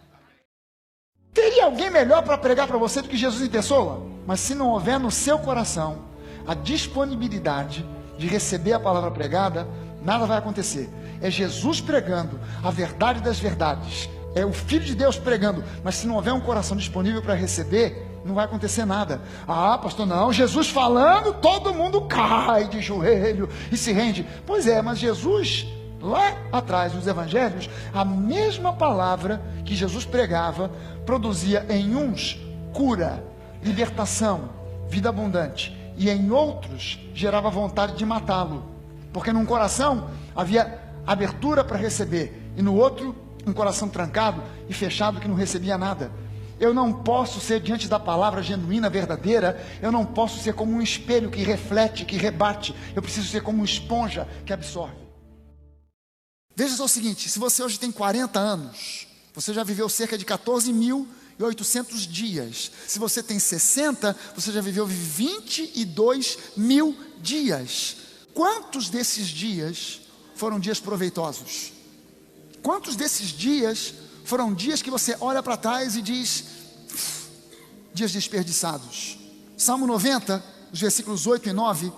Teria alguém melhor para pregar para você do que Jesus em pessoa? Mas se não houver no seu coração a disponibilidade de receber a palavra pregada, nada vai acontecer. É Jesus pregando a verdade das verdades. É o Filho de Deus pregando. Mas se não houver um coração disponível para receber, não vai acontecer nada. Ah, pastor, não. Jesus falando, todo mundo cai de joelho e se rende. Pois é, mas Jesus, lá atrás, nos evangelhos, a mesma palavra que Jesus pregava, produzia em uns cura, libertação, vida abundante. E em outros, gerava vontade de matá-lo. Porque num coração havia abertura para receber, e no outro, um coração trancado e fechado que não recebia nada. Eu não posso ser, diante da palavra genuína, verdadeira, eu não posso ser como um espelho que reflete, que rebate. Eu preciso ser como uma esponja que absorve. Veja só o seguinte, se você hoje tem 40 anos, você já viveu cerca de 14.800 dias. Se você tem 60, você já viveu 22.000 dias. Quantos desses dias foram dias proveitosos? Quantos desses dias foram dias que você olha para trás e diz, dias desperdiçados? Salmo 90, os versículos 8 e 9,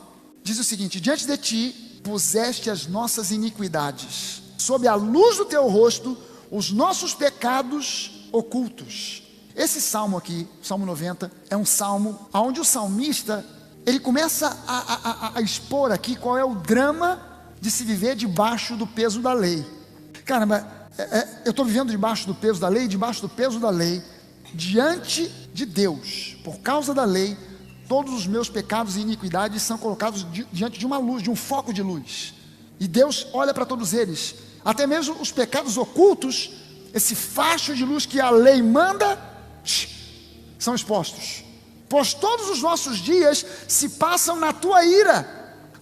diz o seguinte: diante de ti puseste as nossas iniquidades, sob a luz do teu rosto, os nossos pecados ocultos. Esse salmo aqui, Salmo 90, é um salmo onde o salmista, ele começa a expor aqui qual é o drama de se viver debaixo do peso da lei. Caramba, eu estou vivendo debaixo do peso da lei, diante de Deus. Por causa da lei, todos os meus pecados e iniquidades são colocados diante de uma luz, de um foco de luz. E Deus olha para todos eles, até mesmo os pecados ocultos, esse facho de luz que a lei manda, são expostos. Pois todos os nossos dias se passam na tua ira,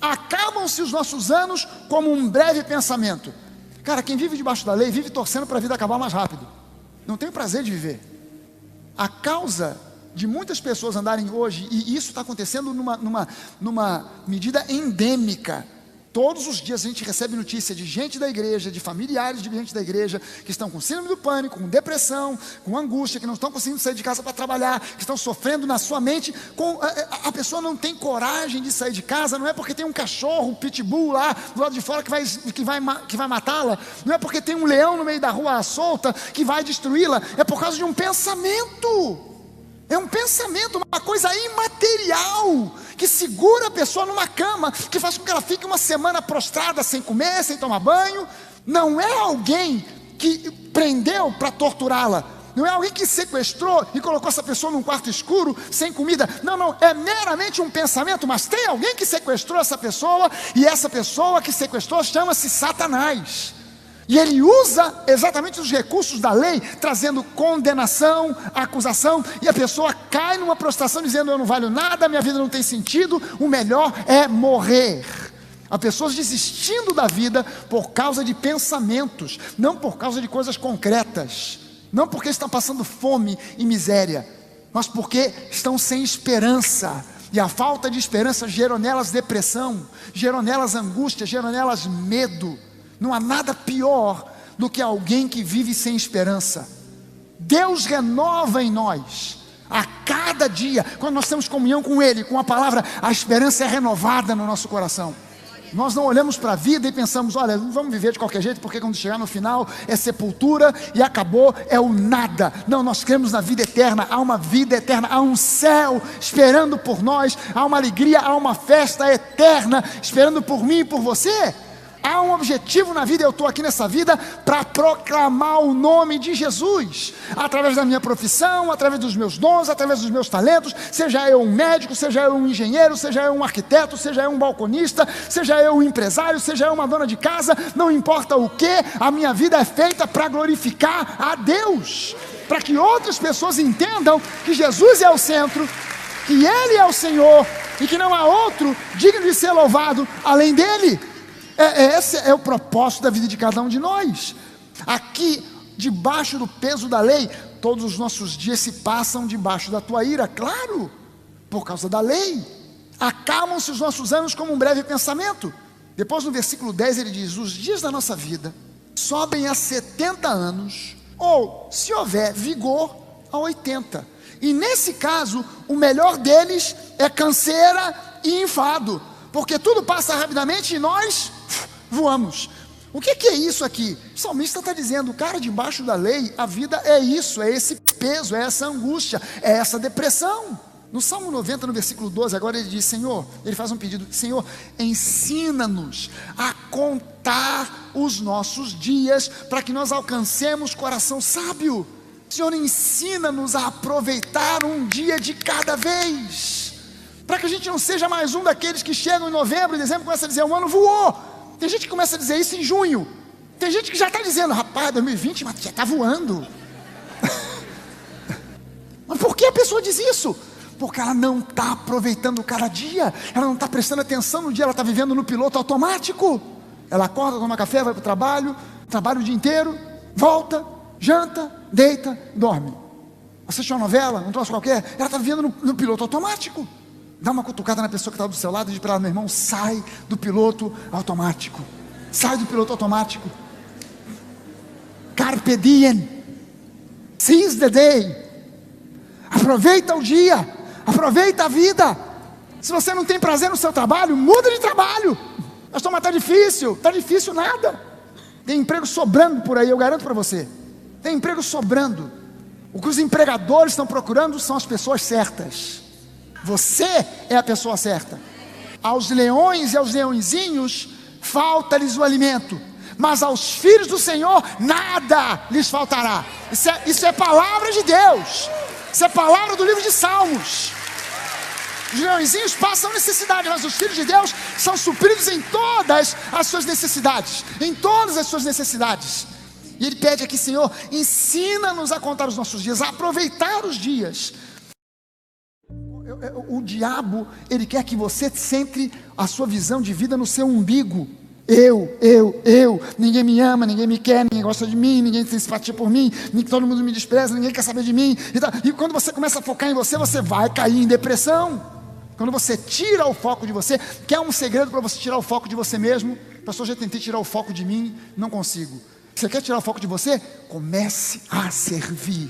acabam-se os nossos anos como um breve pensamento. Cara, quem vive debaixo da lei, vive torcendo para a vida acabar mais rápido. Não tem o prazer de viver. A causa de muitas pessoas andarem hoje, e isso está acontecendo numa medida endêmica. Todos os dias a gente recebe notícia de gente da igreja, de familiares de gente da igreja, que estão com síndrome do pânico, com depressão, com angústia, que não estão conseguindo sair de casa para trabalhar, que estão sofrendo na sua mente. A pessoa não tem coragem de sair de casa, não é porque tem um cachorro, um pitbull lá do lado de fora que vai matá-la, não é porque tem um leão no meio da rua solta que vai destruí-la, é por causa de um pensamento. É um pensamento, uma coisa imaterial, que segura a pessoa numa cama, que faz com que ela fique uma semana prostrada, sem comer, sem tomar banho. Não é alguém que prendeu para torturá-la, não é alguém que sequestrou e colocou essa pessoa num quarto escuro, sem comida. Não, é meramente um pensamento, mas tem alguém que sequestrou essa pessoa, e essa pessoa que sequestrou chama-se Satanás. E ele usa exatamente os recursos da lei, trazendo condenação, acusação, e a pessoa cai numa prostração dizendo: eu não valho nada, minha vida não tem sentido, o melhor é morrer. Há pessoas desistindo da vida por causa de pensamentos, não por causa de coisas concretas, não porque estão passando fome e miséria, mas porque estão sem esperança. E a falta de esperança gerou nelas depressão, gerou nelas angústia, gerou nelas medo. Não há nada pior do que alguém que vive sem esperança. Deus renova em nós, a cada dia, quando nós temos comunhão com Ele, com a palavra, a esperança é renovada no nosso coração. Nós não olhamos para a vida e pensamos: olha, vamos viver de qualquer jeito, porque quando chegar no final é sepultura e acabou, é o nada. Não, nós cremos na vida eterna, há uma vida eterna, há um céu esperando por nós, há uma alegria, há uma festa eterna esperando por mim e por você. Há um objetivo na vida. Eu estou aqui nessa vida para proclamar o nome de Jesus, através da minha profissão, através dos meus dons, através dos meus talentos. Seja eu um médico, seja eu um engenheiro, seja eu um arquiteto, seja eu um balconista, seja eu um empresário, seja eu uma dona de casa, não importa o que, a minha vida é feita para glorificar a Deus, para que outras pessoas entendam que Jesus é o centro, que Ele é o Senhor, e que não há outro digno de ser louvado além dele. Esse é o propósito da vida de cada um de nós. Aqui, debaixo do peso da lei, todos os nossos dias se passam debaixo da tua ira, claro, por causa da lei. Acalmam-se os nossos anos como um breve pensamento. Depois no versículo 10 ele diz: os dias da nossa vida sobem a 70 anos, ou, se houver vigor, a 80. E nesse caso, o melhor deles é canseira e enfado, porque tudo passa rapidamente e nós voamos. O que é isso aqui? O salmista está dizendo, cara, debaixo da lei, a vida é isso, é esse peso, é essa angústia, é essa depressão. No Salmo 90, no versículo 12, agora ele diz, Senhor, ele faz um pedido, Senhor, ensina-nos a contar os nossos dias, para que nós alcancemos coração sábio. Senhor, ensina-nos a aproveitar um dia de cada vez, para que a gente não seja mais um daqueles que chegam em novembro e dezembro, começa a dizer, o ano voou. Tem gente que começa a dizer isso em junho, tem gente que já está dizendo, rapaz, 2020, mas já está voando. Mas por que a pessoa diz isso? Porque ela não está aproveitando cada dia, ela não está prestando atenção no dia, ela está vivendo no piloto automático. Ela acorda, toma café, vai para o trabalho, trabalha o dia inteiro, volta, janta, deita, dorme. Assiste uma novela, um troço qualquer, ela está vivendo no piloto automático. Dá uma cutucada na pessoa que está do seu lado e diz para ela, meu irmão, sai do piloto automático. Sai do piloto automático. Carpe diem. Seize the day. Aproveita o dia. Aproveita a vida. Se você não tem prazer no seu trabalho, muda de trabalho. Pastor, mas está difícil nada. Tem emprego sobrando por aí, eu garanto para você. Tem emprego sobrando. O que os empregadores estão procurando são as pessoas certas. Você é a pessoa certa. Aos leões e aos leõezinhos falta-lhes o alimento, mas aos filhos do Senhor nada lhes faltará. Isso é palavra de Deus. Isso é palavra do livro de Salmos. Os leõezinhos passam necessidade, mas os filhos de Deus são supridos em todas as suas necessidades. Em todas as suas necessidades. E ele pede aqui, Senhor, ensina-nos a contar os nossos dias, a aproveitar os dias. O diabo, ele quer que você centre a sua visão de vida no seu umbigo. Eu, ninguém me ama, ninguém me quer, ninguém gosta de mim, ninguém tem simpatia por mim, todo mundo me despreza, ninguém quer saber de mim. E quando você começa a focar em você, você vai cair em depressão. Quando você tira o foco de você, quer um segredo para você tirar o foco de você mesmo? Pastor, já tentei tirar o foco de mim, não consigo. Você quer tirar o foco de você? Comece a servir.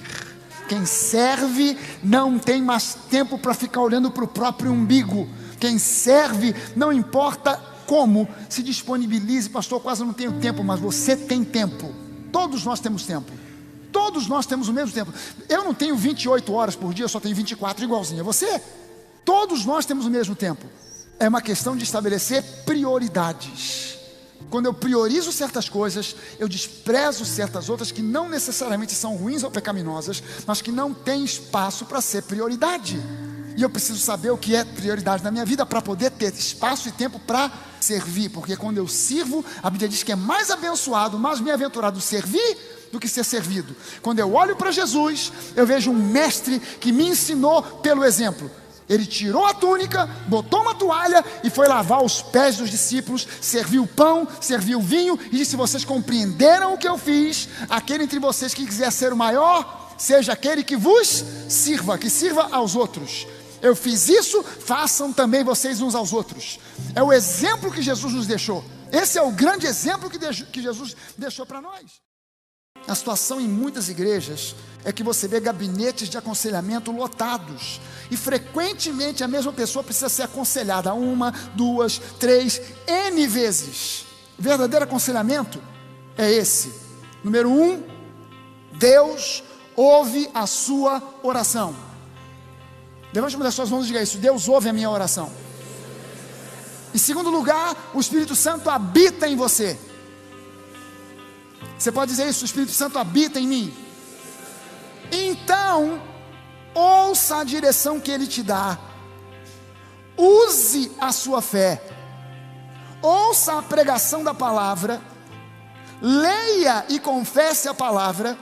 Quem serve não tem mais tempo para ficar olhando para o próprio umbigo. Quem serve, não importa como, se disponibilize. Pastor, quase não tenho tempo, mas você tem tempo. Todos nós temos tempo. Todos nós temos o mesmo tempo. Eu não tenho 28 horas por dia, eu só tenho 24, igualzinho a você. Todos nós temos o mesmo tempo. É uma questão de estabelecer prioridades. Quando eu priorizo certas coisas, eu desprezo certas outras que não necessariamente são ruins ou pecaminosas, mas que não têm espaço para ser prioridade. E eu preciso saber o que é prioridade na minha vida para poder ter espaço e tempo para servir. Porque quando eu sirvo, a Bíblia diz que é mais abençoado, mais bem-aventurado servir do que ser servido. Quando eu olho para Jesus, eu vejo um mestre que me ensinou pelo exemplo. Ele tirou a túnica, botou uma toalha e foi lavar os pés dos discípulos, serviu o pão, serviu o vinho e disse, vocês compreenderam o que eu fiz? Aquele entre vocês que quiser ser o maior, seja aquele que vos sirva, que sirva aos outros. Eu fiz isso, façam também vocês uns aos outros. É o exemplo que Jesus nos deixou. Esse é o grande exemplo que Jesus deixou para nós. A situação em muitas igrejas é que você vê gabinetes de aconselhamento lotados e frequentemente a mesma pessoa precisa ser aconselhada 1, 2, 3, N vezes. O verdadeiro aconselhamento é esse. Número 1, Deus ouve a sua oração. Levante uma das suas mãos e diga isso: Deus ouve a minha oração. Em segundo lugar, o Espírito Santo habita em você. Você pode dizer isso: o Espírito Santo habita em mim. Então, ouça a direção que Ele te dá. Use a sua fé. Ouça a pregação da palavra. Leia e confesse a palavra.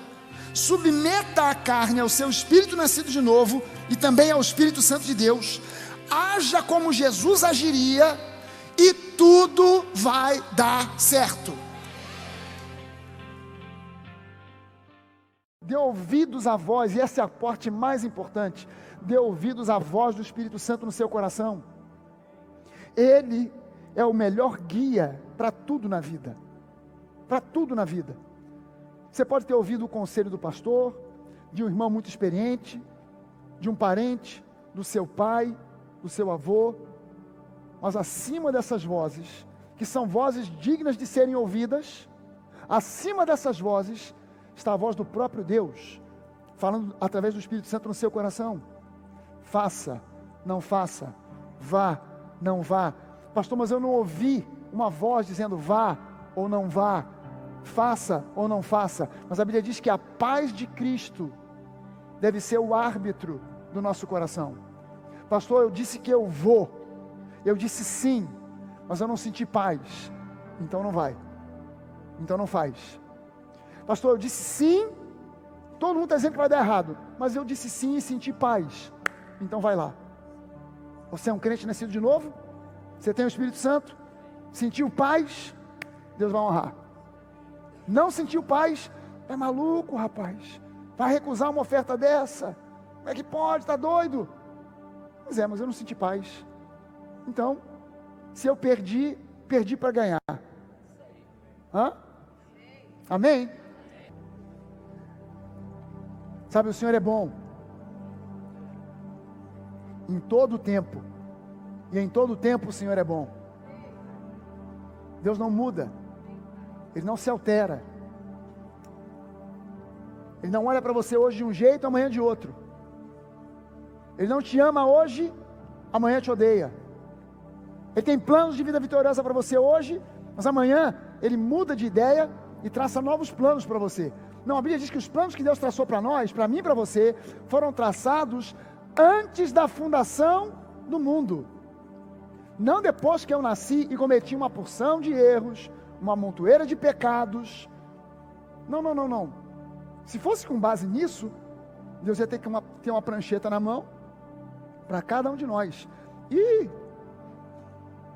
Submeta a carne ao seu espírito nascido de novo e também ao Espírito Santo de Deus. haja como Jesus agiria e tudo vai dar certo. Dê ouvidos à voz, e essa é a parte mais importante. Dê ouvidos à voz do Espírito Santo no seu coração. Ele é o melhor guia para tudo na vida. Para tudo na vida. Você pode ter ouvido o conselho do pastor, de um irmão muito experiente, de um parente, do seu pai, do seu avô, mas acima dessas vozes, que são vozes dignas de serem ouvidas, acima dessas vozes está a voz do próprio Deus, falando através do Espírito Santo no seu coração. Faça, não faça, vá, não vá. Pastor, mas eu não ouvi uma voz dizendo vá ou não vá, faça ou não faça. Mas a Bíblia diz que a paz de Cristo deve ser o árbitro do nosso coração. Pastor, eu disse que eu vou, eu disse sim, mas eu não senti paz, então não vai, então não faz. Pastor, eu disse sim, todo mundo está dizendo que vai dar errado, mas eu disse sim e senti paz, então vai lá. Você é um crente nascido de novo, você tem o Espírito Santo, sentiu paz, Deus vai honrar. Não sentiu paz, é maluco, rapaz, vai recusar uma oferta dessa, como é que pode, está doido? Mas eu não senti paz, então, se eu perdi para ganhar. Amém? Sabe, o Senhor é bom em todo o tempo, e em todo o tempo o Senhor é bom. Deus não muda, Ele não se altera, Ele não olha para você hoje de um jeito, amanhã de outro. Ele não te ama hoje, amanhã te odeia. Ele tem planos de vida vitoriosa para você hoje, mas amanhã Ele muda de ideia e traça novos planos para você. Não, a Bíblia diz que os planos que Deus traçou para nós, para mim e para você, foram traçados antes da fundação do mundo. Não depois que eu nasci e cometi uma porção de erros, uma montoeira de pecados. Não. Se fosse com base nisso, Deus ia ter que ter uma prancheta na mão para cada um de nós. E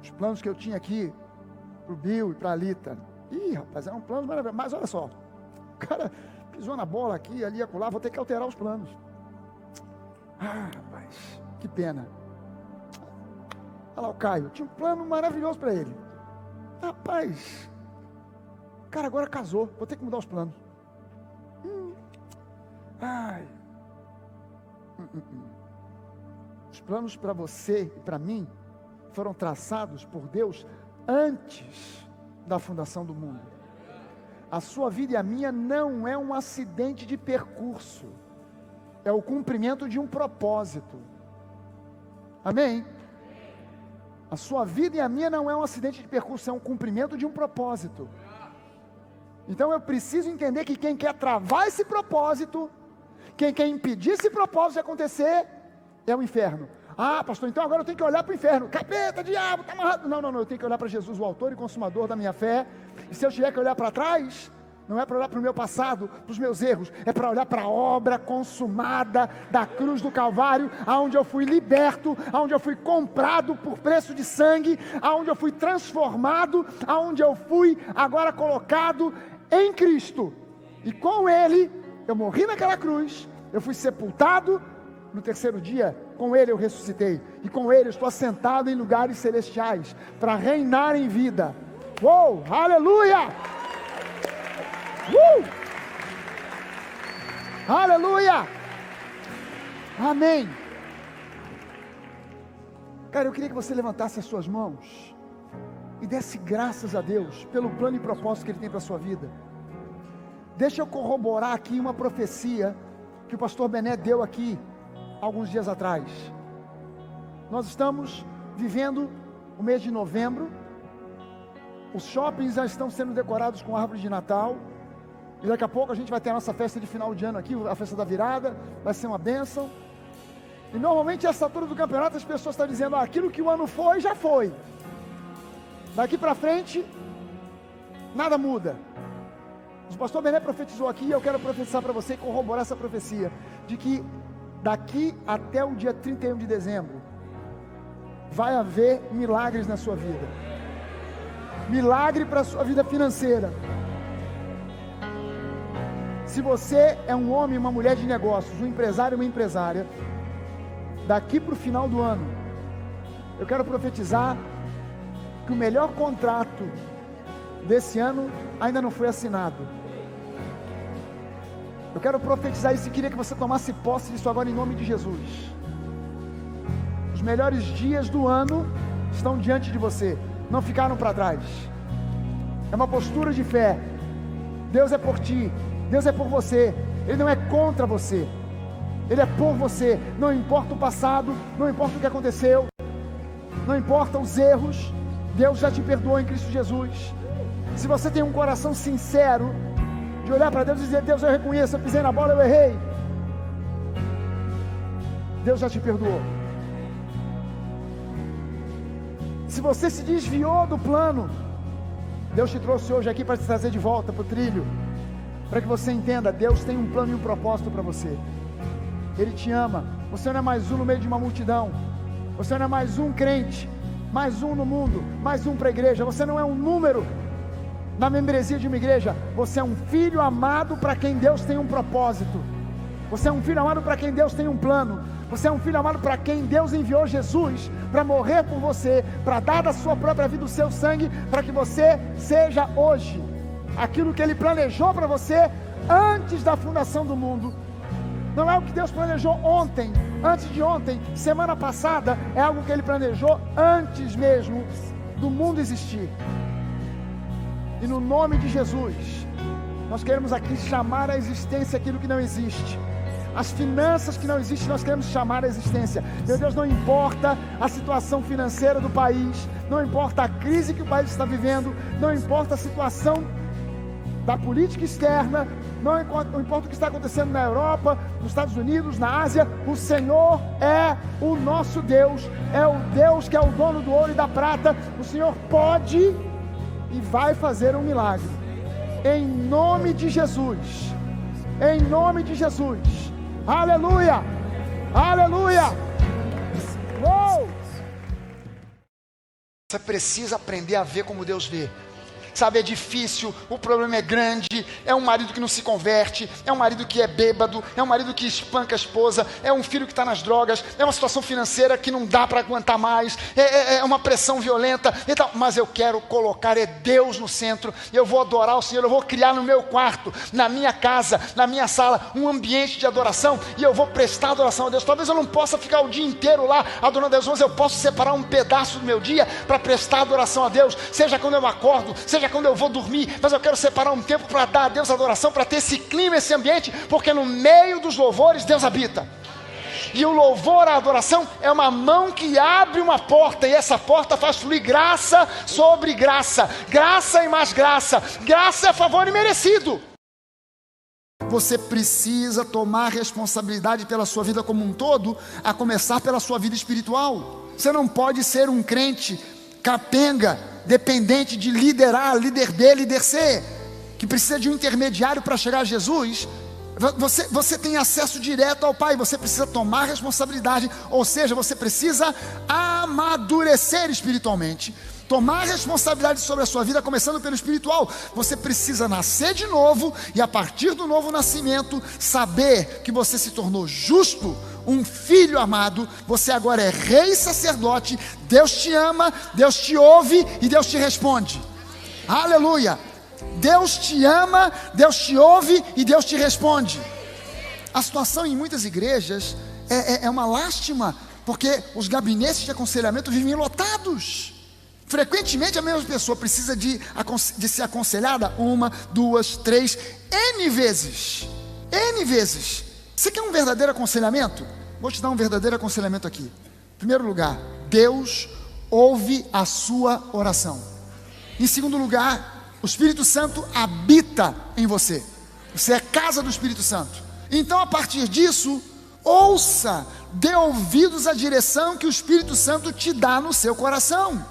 os planos que eu tinha aqui para o Bill e para a Alita, rapaz, eram planos maravilhosos. Mas olha só, o cara pisou na bola aqui, ali, acolá, vou ter que alterar os planos. Rapaz, que pena. Olha lá o Caio, tinha um plano maravilhoso para ele. Rapaz, o cara agora casou, vou ter que mudar os planos. Os planos para você e para mim foram traçados por Deus antes da fundação do mundo. A sua vida e a minha não é um acidente de percurso, é o cumprimento de um propósito. Amém? A sua vida e a minha não é um acidente de percurso, é um cumprimento de um propósito. Então eu preciso entender que quem quer travar esse propósito, quem quer impedir esse propósito de acontecer, é o inferno. Pastor, então agora eu tenho que olhar para o inferno. Capeta, diabo, está amarrado. Não, eu tenho que olhar para Jesus, o autor e consumador da minha fé. E se eu tiver que olhar para trás, não é para olhar para o meu passado, para os meus erros, é para olhar para a obra consumada da cruz do Calvário, aonde eu fui liberto, aonde eu fui comprado por preço de sangue, aonde eu fui transformado, aonde eu fui agora colocado em Cristo. E com Ele, eu morri naquela cruz, eu fui sepultado, no terceiro dia, com Ele eu ressuscitei, e com Ele eu estou assentado em lugares celestiais, para reinar em vida. Uou, aleluia! Aleluia! Amém! Cara, eu queria que você levantasse as suas mãos e desse graças a Deus pelo plano e propósito que Ele tem para a sua vida. Deixa eu corroborar aqui uma profecia que o pastor Bené deu aqui alguns dias atrás. Nós estamos vivendo o mês de novembro, os shoppings já estão sendo decorados com árvore de Natal, e daqui a pouco a gente vai ter a nossa festa de final de ano aqui, a festa da virada, vai ser uma bênção. E normalmente essa altura do campeonato as pessoas estão dizendo, aquilo que o ano foi, já foi. Daqui para frente, nada muda. O pastor Bené profetizou aqui, e eu quero profetizar para você e corroborar essa profecia, de que daqui até o dia 31 de dezembro, vai haver milagres na sua vida. Milagre para a sua vida financeira. Se você é um homem, uma mulher de negócios, um empresário, uma empresária, daqui para o final do ano, eu quero profetizar que o melhor contrato desse ano ainda não foi assinado. Eu quero profetizar isso e queria que você tomasse posse disso agora em nome de Jesus. Os melhores dias do ano estão diante de você, não ficaram para trás. É uma postura de fé. Deus é por ti, Deus é por você. Ele não é contra você, Ele é por você. Não importa o passado, não importa o que aconteceu, não importa os erros, Deus já te perdoou em Cristo Jesus. Se você tem um coração sincero de olhar para Deus e dizer: Deus, eu reconheço, eu pisei na bola, eu errei, Deus já te perdoou. Se você se desviou do plano, Deus te trouxe hoje aqui para te trazer de volta para o trilho, para que você entenda: Deus tem um plano e um propósito para você. Ele te ama. Você não é mais um no meio de uma multidão, você não é mais um crente, mais um no mundo, mais um para a igreja. Você não é um número na membresia de uma igreja. Você é um filho amado para quem Deus tem um propósito. Você é um filho amado para quem Deus tem um plano. Você é um filho amado para quem Deus enviou Jesus para morrer por você, para dar da sua própria vida o seu sangue, para que você seja hoje aquilo que Ele planejou para você antes da fundação do mundo. Não é o que Deus planejou ontem, antes de ontem, semana passada. É algo que Ele planejou antes mesmo do mundo existir. E no nome de Jesus, nós queremos aqui chamar à existência aquilo que não existe. As finanças que não existem, nós queremos chamar à existência. Meu Deus, não importa a situação financeira do país, não importa a crise que o país está vivendo, não importa a situação da política externa, não importa o que está acontecendo na Europa, nos Estados Unidos, na Ásia. O Senhor é o nosso Deus, é o Deus que é o dono do ouro e da prata. O Senhor pode e vai fazer um milagre, em nome de Jesus, em nome de Jesus. Aleluia, aleluia. Uou! Você precisa aprender a ver como Deus vê. Sabe, é difícil, o problema é grande, é um marido que não se converte, é um marido que é bêbado, é um marido que espanca a esposa, é um filho que está nas drogas, é uma situação financeira que não dá para aguentar mais, é uma pressão violenta e tal. Mas eu quero colocar Deus no centro, eu vou adorar o Senhor, eu vou criar no meu quarto, na minha casa, na minha sala, um ambiente de adoração, e eu vou prestar adoração a Deus. Talvez eu não possa ficar o dia inteiro lá adorando a Deus, mas eu posso separar um pedaço do meu dia para prestar adoração a Deus, seja quando eu acordo, seja quando eu vou dormir, mas eu quero separar um tempo para dar a Deus adoração, para ter esse clima, esse ambiente, porque no meio dos louvores Deus habita. E o louvor, a adoração, é uma mão que abre uma porta, e essa porta faz fluir graça sobre graça, graça e mais graça, graça é favor imerecido. Você precisa tomar responsabilidade pela sua vida como um todo, a começar pela sua vida espiritual. Você não pode ser um crente capenga, dependente de líder A, líder B, líder C, que precisa de um intermediário para chegar a Jesus. Você tem acesso direto ao Pai. Você precisa tomar responsabilidade, ou seja, você precisa amadurecer espiritualmente, tomar responsabilidade sobre a sua vida, começando pelo espiritual. Você precisa nascer de novo, e a partir do novo nascimento, saber que você se tornou justo, um filho amado. Você agora é rei e sacerdote. Deus te ama, Deus te ouve e Deus te responde. Aleluia! Deus te ama, Deus te ouve e Deus te responde. A situação em muitas igrejas é uma lástima, porque os gabinetes de aconselhamento vivem lotados. Frequentemente a mesma pessoa precisa de ser aconselhada 1, 2, 3, N vezes. N vezes. Você quer um verdadeiro aconselhamento? Vou te dar um verdadeiro aconselhamento aqui. Em primeiro lugar, Deus ouve a sua oração. Em segundo lugar, o Espírito Santo habita em você. Você é casa do Espírito Santo. Então, a partir disso, ouça, dê ouvidos à direção que o Espírito Santo te dá no seu coração.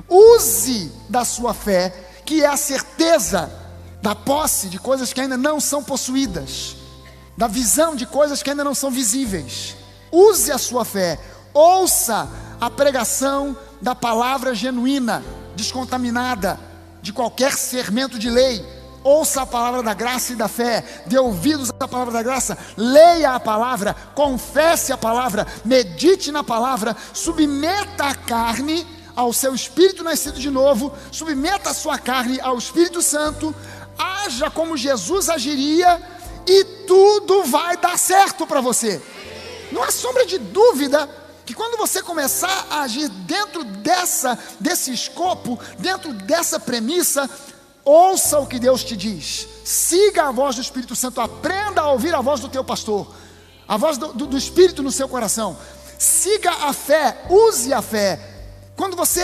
Use da sua fé, que é a certeza da posse de coisas que ainda não são possuídas, da visão de coisas que ainda não são visíveis. Use a sua fé, ouça a pregação da palavra genuína, descontaminada de qualquer fermento de lei. Ouça a palavra da graça e da fé, dê ouvidos à palavra da graça, leia a palavra, confesse a palavra, medite na palavra, submeta a carne ao seu espírito nascido de novo, submeta a sua carne ao Espírito Santo, haja como Jesus agiria e tudo vai dar certo para você. Não há sombra de dúvida que quando você começar a agir dentro desse escopo, dentro dessa premissa, ouça o que Deus te diz, siga a voz do Espírito Santo, aprenda a ouvir a voz do teu pastor, a voz do Espírito no seu coração, siga a fé, use a fé. Quando você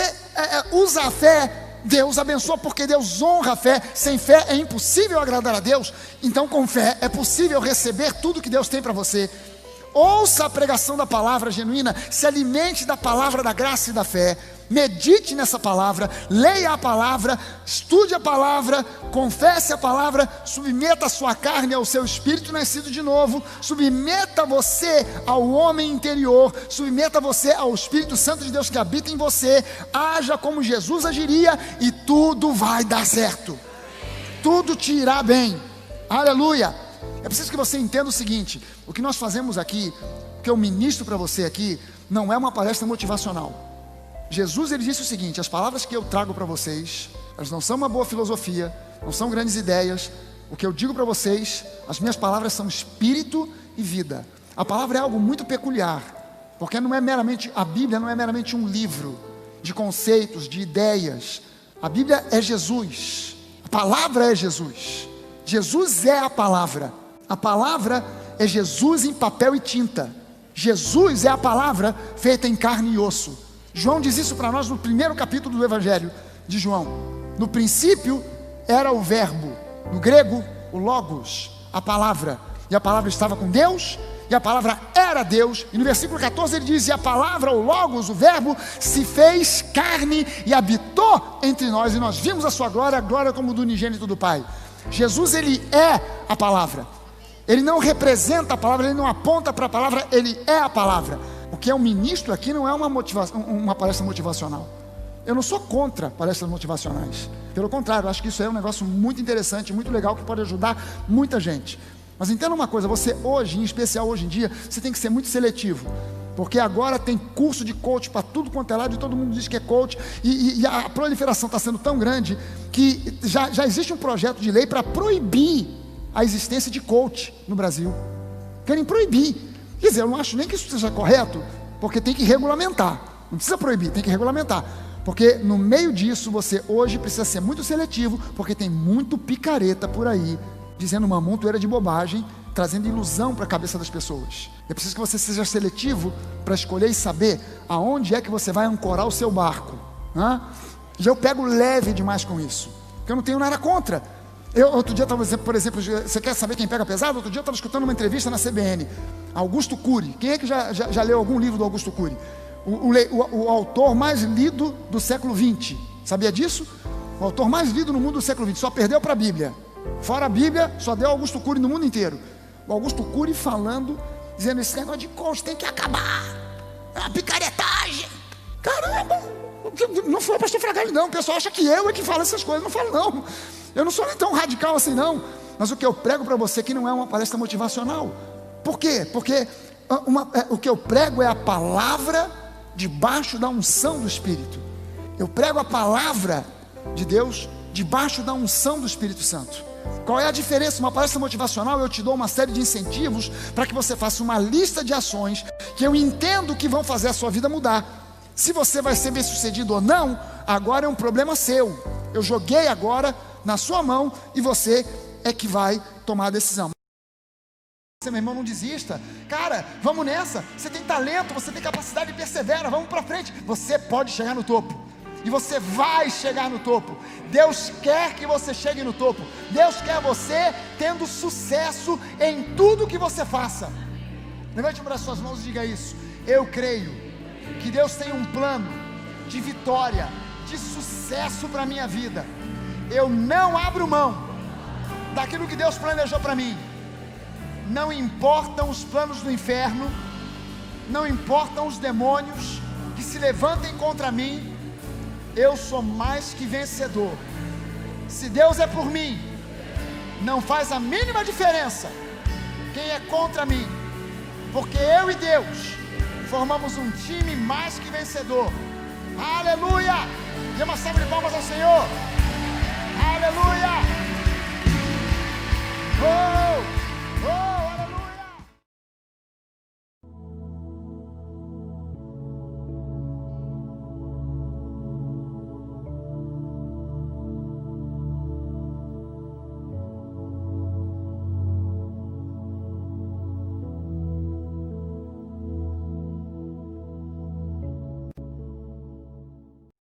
usa a fé, Deus abençoa, porque Deus honra a fé. Sem fé é impossível agradar a Deus, então com fé é possível receber tudo que Deus tem para você. Ouça a pregação da palavra genuína, se alimente da palavra da graça e da fé, medite nessa palavra, leia a palavra, estude a palavra, confesse a palavra, submeta a sua carne ao seu espírito nascido de novo, submeta você ao homem interior, submeta você ao Espírito Santo de Deus que habita em você, haja como Jesus agiria e tudo vai dar certo, tudo te irá bem, aleluia. É preciso que você entenda o seguinte: o que nós fazemos aqui, o que eu ministro para você aqui, não é uma palestra motivacional. Jesus, ele disse o seguinte: as palavras que eu trago para vocês, elas não são uma boa filosofia, não são grandes ideias. O que eu digo para vocês, as minhas palavras são espírito e vida. A palavra é algo muito peculiar, porque não é meramente, a Bíblia não é meramente um livro de conceitos, de ideias. A Bíblia é Jesus, a palavra é Jesus. Jesus é a palavra. A palavra é Jesus em papel e tinta. Jesus é a palavra feita em carne e osso. João diz isso para nós no primeiro capítulo do Evangelho de João. No princípio era o verbo, no grego o logos, a palavra. E a palavra estava com Deus, e a palavra era Deus. E no versículo 14 ele diz: e a palavra, o logos, o verbo, se fez carne e habitou entre nós, e nós vimos a sua glória, a glória como do unigênito do Pai. Jesus, ele é a palavra. Ele não representa a palavra, ele não aponta para a palavra, ele é a palavra. O que é um ministro aqui não é uma palestra motivacional. Eu não sou contra palestras motivacionais. Pelo contrário, eu acho que isso é um negócio muito interessante, muito legal, que pode ajudar muita gente. Mas entenda uma coisa, você hoje, em especial hoje em dia, você tem que ser muito seletivo. Porque agora tem curso de coach para tudo quanto é lado, e todo mundo diz que é coach, e a proliferação está sendo tão grande, que já existe um projeto de lei para proibir a existência de coach no Brasil. Querem proibir. Quer dizer, eu não acho nem que isso seja correto, porque tem que regulamentar. Não precisa proibir, tem que regulamentar. Porque no meio disso, você hoje precisa ser muito seletivo, porque tem muito picareta por aí, dizendo uma montoeira de bobagem, trazendo ilusão para a cabeça das pessoas. É preciso que você seja seletivo para escolher e saber aonde é que você vai ancorar o seu barco. E eu pego leve demais com isso, porque eu não tenho nada contra. Outro dia estava, por exemplo, você quer saber quem pega pesado? Outro dia eu estava escutando uma entrevista na CBN, Augusto Cury. Quem é que já leu algum livro do Augusto Cury? O autor mais lido do século XX. Sabia disso? O autor mais lido no mundo do século XX, só perdeu para a Bíblia. Fora a Bíblia, só deu Augusto Cury no mundo inteiro. O Augusto Cury falando, dizendo: esse negócio de coach tem que acabar, é uma picaretagem. Caramba, não foi o pastor Fragale não, o pessoal acha que eu é que falo essas coisas. Não falo não, eu não sou nem tão radical assim não. Mas o que eu prego para você aqui não é uma palestra motivacional. Por quê? Porque o que eu prego é a palavra debaixo da unção do Espírito. Eu prego a palavra de Deus debaixo da unção do Espírito Santo. Qual é a diferença? Uma palestra motivacional, eu te dou uma série de incentivos para que você faça uma lista de ações que eu entendo que vão fazer a sua vida mudar. Se você vai ser bem sucedido ou não, agora é um problema seu. Eu joguei agora na sua mão e você é que vai tomar a decisão. Você, meu irmão, não desista. Cara, vamos nessa. Você tem talento, você tem capacidade, persevera, vamos para frente. Você pode chegar no topo. E você vai chegar no topo. Deus quer que você chegue no topo. Deus quer você tendo sucesso em tudo que você faça. Levante uma das suas mãos e diga isso: eu creio que Deus tem um plano de vitória, de sucesso para a minha vida. Eu não abro mão daquilo que Deus planejou para mim. Não importam os planos do inferno, não importam os demônios que se levantem contra mim, eu sou mais que vencedor. Se Deus é por mim, não faz a mínima diferença quem é contra mim, porque eu e Deus formamos um time mais que vencedor. Aleluia! Dê uma salva de palmas ao Senhor. Aleluia!